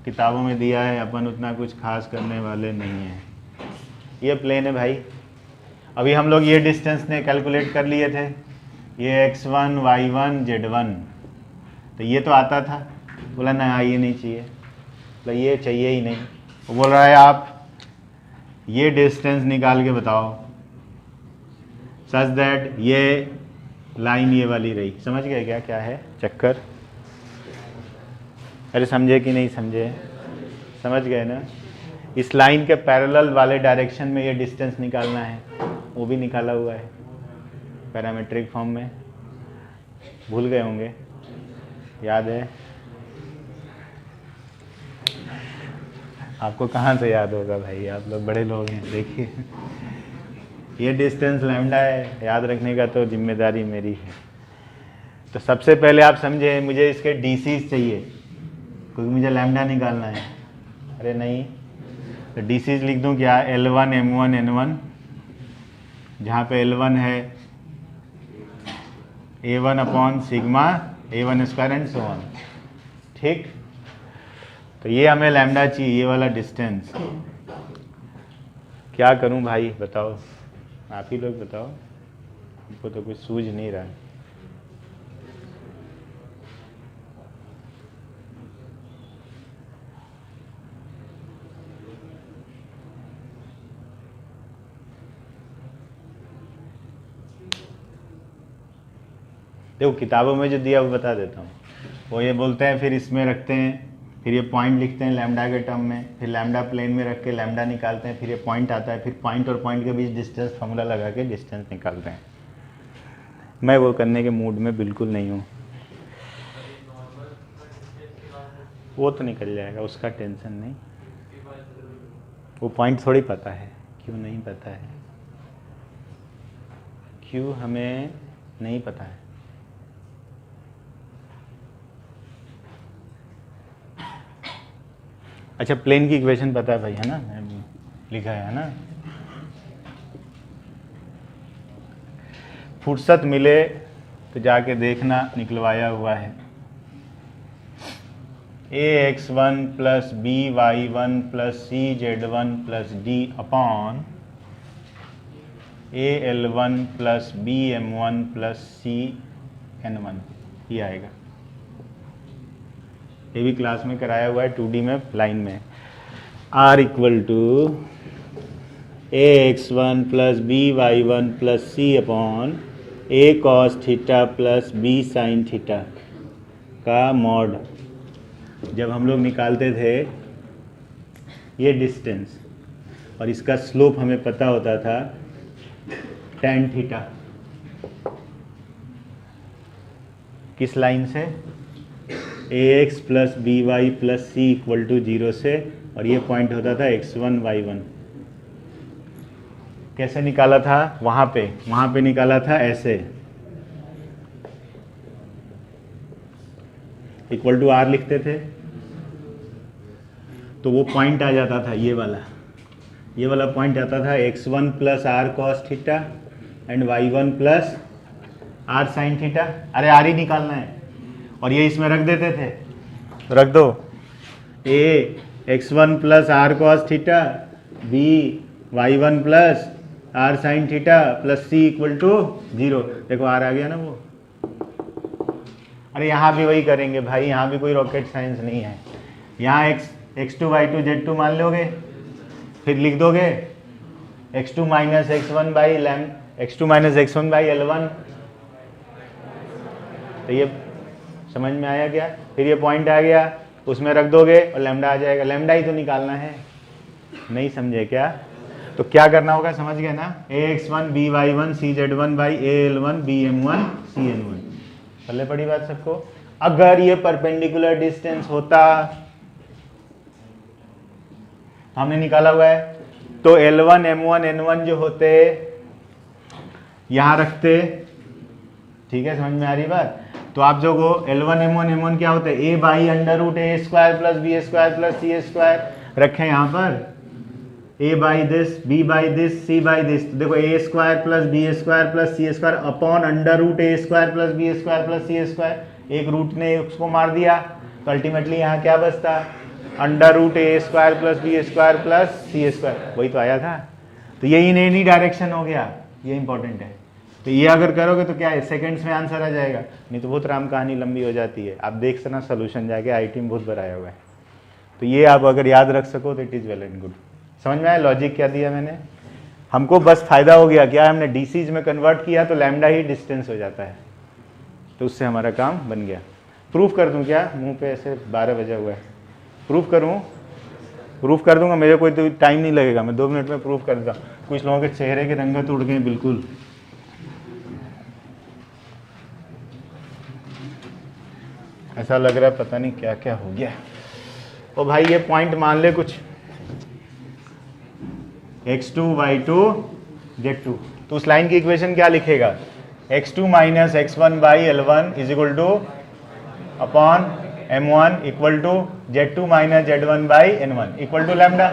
किताबों में दिया है, अपन उतना कुछ खास करने वाले नहीं हैं। ये प्लेन है भाई, अभी हम लोग ये डिस्टेंस ने कैलकुलेट कर लिए थे, ये x1 y1 z1, तो ये तो आता था, बोला ना ये नहीं चाहिए, मतलब ये चाहिए ही नहीं। वो बोल रहा है आप ये डिस्टेंस निकाल के बताओ सच दैट ये लाइन ये वाली रही। समझ गए क्या क्या है चक्कर? अरे समझे कि नहीं समझे? समझ गए ना? इस लाइन के पैरेलल वाले डायरेक्शन में ये डिस्टेंस निकालना है, वो भी निकाला हुआ है पैरामीट्रिक फॉर्म में। भूल गए होंगे, याद है? आपको कहाँ से याद होगा भाई, आप लोग बड़े लोग हैं। देखिए ये डिस्टेंस लैम्डा है, याद रखने का तो जिम्मेदारी मेरी है। तो सबसे पहले आप समझे मुझे इसके डीसीज चाहिए क्योंकि मुझे लैम्डा निकालना है। अरे नहीं, तो डीसीज लिख दूं क्या? L1 M1 N1, जहाँ पे L1 है A1 upon sigma A1 square and so on. ठीक, तो ये हमें लैम्डा चाहिए, ये वाला डिस्टेंस। क्या करूं भाई बताओ, आप ही लोग बताओ, हमको तो कुछ सूझ नहीं रहा। देखो किताबों में जो दिया वो बता देता हूँ। वो ये बोलते हैं फिर इसमें रखते हैं, फिर ये पॉइंट लिखते हैं लैम्डा के टर्म में, फिर लैम्डा प्लेन में रख के लैम्डा निकालते हैं, फिर ये पॉइंट आता है, फिर पॉइंट और पॉइंट के बीच डिस्टेंस फार्मूला लगा के डिस्टेंस निकालते हैं। मैं वो करने के मूड में बिल्कुल नहीं हूँ। वो तो निकल जाएगा, उसका टेंशन नहीं। वो पॉइंट थोड़ी पता है, क्यों नहीं पता है, क्यों हमें नहीं पता है। अच्छा प्लेन की इक्वेशन पता है भाई, है ना? लिखा है ना? फुर्सत मिले तो जाके देखना, निकलवाया हुआ है। ax1 plus by1 plus cz1 plus d upon al1 plus bm1 plus cn1, ये आएगा। ये भी क्लास में कराया हुआ है 2D में लाइन में। r equal to ax1 plus by1 plus c upon a cos theta plus b sin theta का मॉड। जब हम लोग निकालते थे ये डिस्टेंस और इसका स्लोप हमें पता होता था tan थीटा, किस लाइन से? ax plus by plus c equal to 0 से, और ये पॉइंट होता था x1 y1। कैसे निकाला था? वहाँ पे निकाला था ऐसे, इक्वल टू r लिखते थे तो वो पॉइंट आ जाता था, ये वाला पॉइंट आता था x1 plus r cos theta and y1 plus r sin theta. अरे r ही निकालना है, और ये इसमें रख देते थे, रख दो a x1 plus r cos theta, b y1 plus r sin theta plus c equal to 0। देखो r आ गया ना वो। अरे यहाँ भी वही करेंगे भाई, यहाँ भी कोई रॉकेट साइंस नहीं है। यहाँ x2 y2 z2 मान लोगे, फिर लिख दोगे x2 minus x1 by x2 minus x1 by L1। तो ये समझ में आया क्या? फिर ये पॉइंट आ गया, उसमें रख दोगे और लैम्डा आ जाएगा। लैम्डा ही तो निकालना है, नहीं समझे क्या? तो क्या करना होगा, समझ गए ना? ax1 by1 cz1 by al1 bm1 cn1। पहले पड़ी बात सबको? अगर ये परपेंडिकुलर डिस्टेंस होता, हमने निकाला हुआ है, तो L1 M1 N1 जो होते यहां रखते। ठीक है, समझ में आ रही बात? तो आप जो को L1 M1 M1 क्या होते हैं? a by under root a square plus B square plus C square रखें यहाँ पर, a by this, b by this, c by this. तो देखो a square plus B square plus C square upon under root a square plus B square plus C square. एक root ने उसको मार दिया तो अल्टीमेटली यहाँ क्या बचता? Under root a square plus B square plus C square. वही तो आया था। तो यही नई डायरेक्शन हो गया, ये इंपॉर्टेंट है। तो ये अगर करोगे तो क्या है, सेकंड्स में आंसर आ जाएगा, नहीं तो बहुत राम कहानी लंबी हो जाती है। आप देख सकना सोल्यूशन जाके, आईटी में बहुत बनाया हुआ है। तो ये आप अगर याद रख सको तो it is well and good. समझ में आया लॉजिक क्या दिया मैंने? हमको बस फायदा हो गया क्या, हमने डीसीज में कन्वर्ट किया तो लैम्डा ही डिस्टेंस हो जाता है, तो उससे हमारा काम बन गया। प्रूफ कर दूं क्या? मुंह पे ऐसे 12 बजा हुआ है, प्रूफ करूं? प्रूफ कर दूंगा, मेरे कोई तो टाइम नहीं लगेगा, मैं 2 मिनट में प्रूफ कर दूंगा। कुछ लोगों के चेहरे के रंगत उड़ गए बिल्कुल। ऐसा लग रहा है पता नहीं क्या क्या हो गया। ओ भाई ये पॉइंट मान ले कुछ, x2 y2 z2, तो उस लाइन की इक्वेशन क्या लिखेगा? x2 minus x1 by L1 is equal to upon m1 equal to z2 minus z1 by n1 equal to lambda.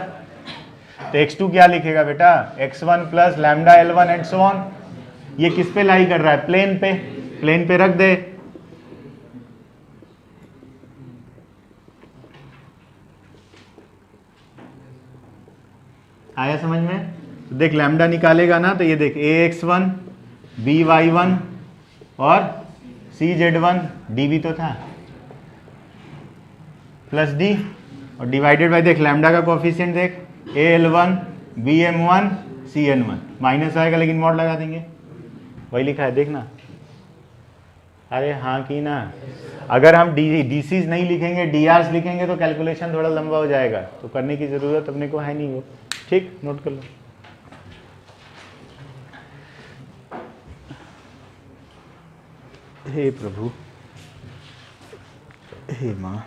तो x2 क्या लिखेगा बेटा? x1 plus lambda L1 and so on. ये किस पे लाई कर रहा है? प्लेन पे, प्लेन पे रख दे। आया समझ में? तो देख लैम्डा निकालेगा ना, तो ये देख ax1 by1 और cz1 d भी तो था प्लस d, और डिवाइडेड बाय देख लैम्डा का कोफिशिएंट देख al1 bm1 cn1, माइनस आएगा लेकिन मॉड लगा देंगे, वही लिखा है देखना। अरे हाँ की ना, अगर हम डीसीज नहीं लिखेंगे डीआरस लिखेंगे तो कैलकुलेशन थोड़ा लंबा हो जाएगा, तो करने की ज़रूरत अपने को है नहीं वो। ठीक, नोट कर लो। हे प्रभु, हे माँ,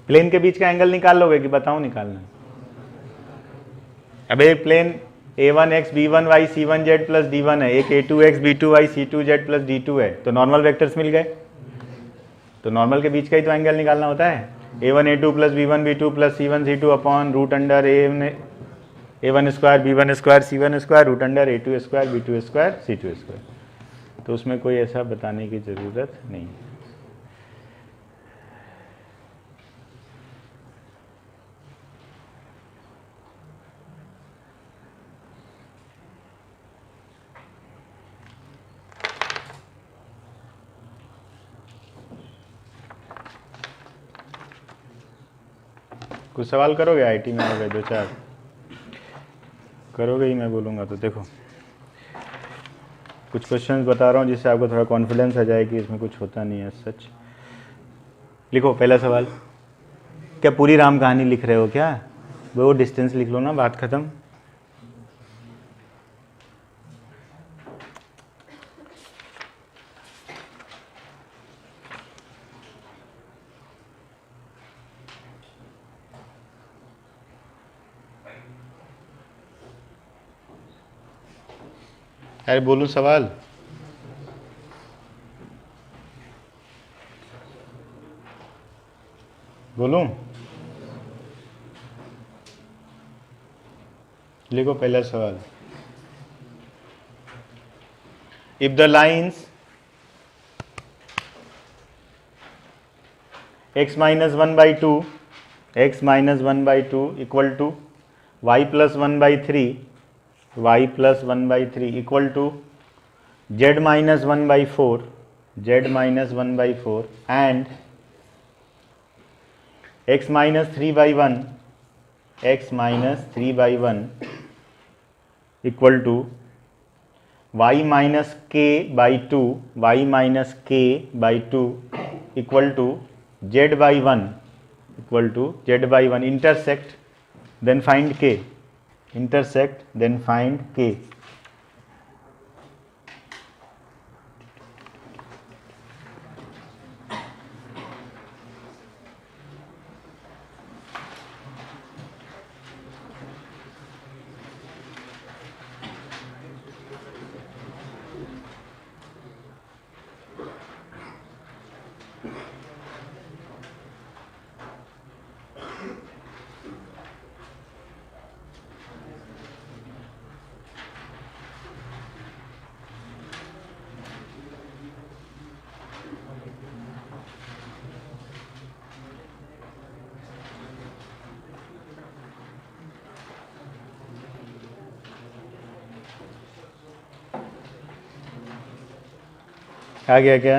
प्लेन के बीच का एंगल निकाल लोगे कि बताऊं निकालना? अब एक plane a1x b1y c1z plus d1 है, एक a2x b2y c2z plus d2 है, तो नॉर्मल वेक्टर्स मिल गए। तो नॉर्मल के बीच का ही तो एंगल निकालना होता है। a1 a2 plus b1 b2 plus c1 c2 upon root under a1 square b1 square c1 square root under a2 square b2 square c2 square. तो उसमें कोई ऐसा बताने की ज़रूरत नहीं। कुछ सवाल करोगे? आईटी में हो गए 2-4 करोगे ही, मैं बोलूँगा तो। देखो कुछ क्वेश्चंस बता रहा हूँ जिससे आपको थोड़ा कॉन्फिडेंस आ जाए कि इसमें कुछ होता नहीं है सच। लिखो पहला सवाल, क्या पूरी राम कहानी लिख रहे हो क्या? वो डिस्टेंस लिख लो ना, बात खत्म। अरे बोलूं सवाल? बोलूं? लिखो पहला सवाल, if the lines x minus 1/2 x minus 1/2 equal to y plus 1/3 y plus 1/3 equal to z minus 1/4 z minus 1/4 and x minus 3/1 x minus 3/1 equal to y minus k/2 y minus k/2 equal to z/1 equal to z/1 intersect then find k, intersect then find k। आ गया क्या?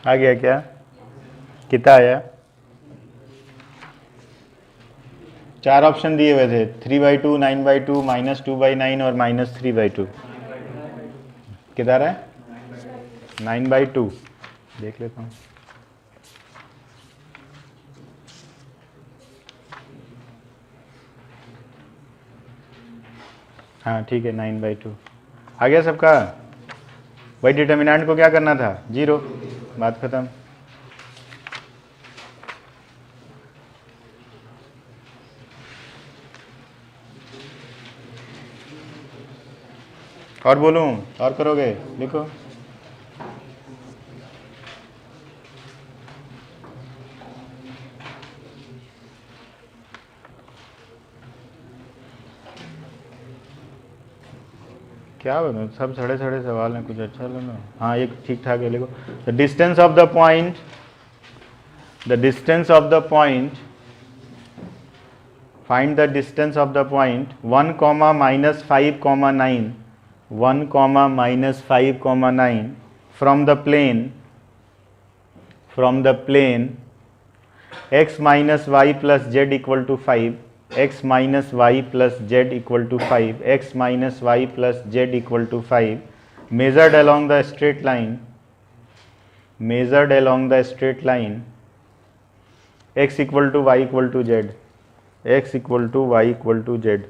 आ गया क्या? कितना आया? 4 option दिए हुए थे, 3/2, 9/2, -2/9 और -3/2। कितना रहा है? 9/2। देख लेता हूँ। हाँ ठीक है, 9/2 आ गया सबका। वही डिटर्मिनेंट को क्या करना था? 0। बात खत्म। और बोलूं? और करोगे? लिखो। क्या बोलो, सब सड़े सड़े सवाल हैं, कुछ अच्छा लो ना। हाँ एक ठीक ठाक है, लिखो। The distance of the point, the distance of the point, find the distance of the point 1, -5, 9, 1, -5, 9 from the plane x minus y plus z equal to 5, x minus y plus z equal to 5, x minus y plus z equal to 5, measured along the straight line, x equal to y equal to z, x equal to y equal to z।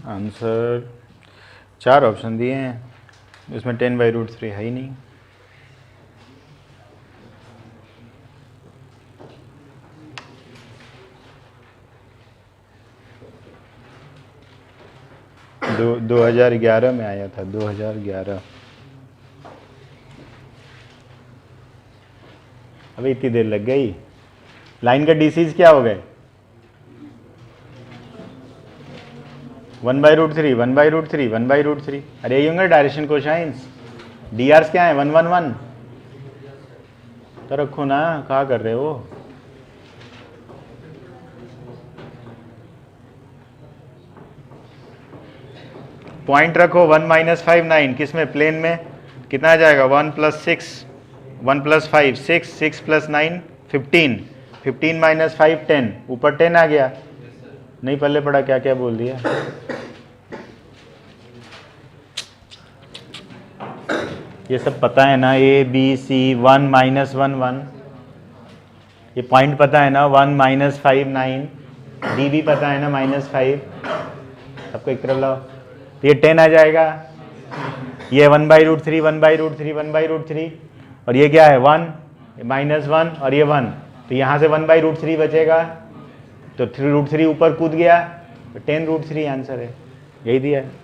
Answer 4 option दिए हैं, उसमें 10/√3 है ही नहीं। दो 2011 में आया था, 2011। अबे इतनी देर लग गई। लाइन का डीसीज क्या हो गए? 1/√3, 1/√3, 1/√3। अरे यही होंगे डायरेक्शन कोसाइंस। डी आर्स क्या है? 1, 1, 1। तो रखो ना, कहाँ कर रहे हो? पॉइंट रखो 1, -5, 9। किस में? प्लेन में। कितना आ जाएगा? 1 + 6, 1 + 5, 6, 6 + 9, 15, 15 - 5, 10। ऊपर 10 आ गया। नहीं पल्ले पड़ा, क्या क्या बोल दिया। ये सब पता है ना? A B C 1 - 1 1। ये पॉइंट पता है ना? 1 - 5 9। D भी पता है ना? -5। सबको एक तरफ लाओ। ये 10 आ जाएगा। ये 1/√3, 1/√3, 1/√3। और ये क्या है? 1, -1 और ये 1। तो यहाँ से 1/√3 बचेगा। तो 3√3 ऊपर कूद गया, तो 10√3 आंसर है। यही दिया है।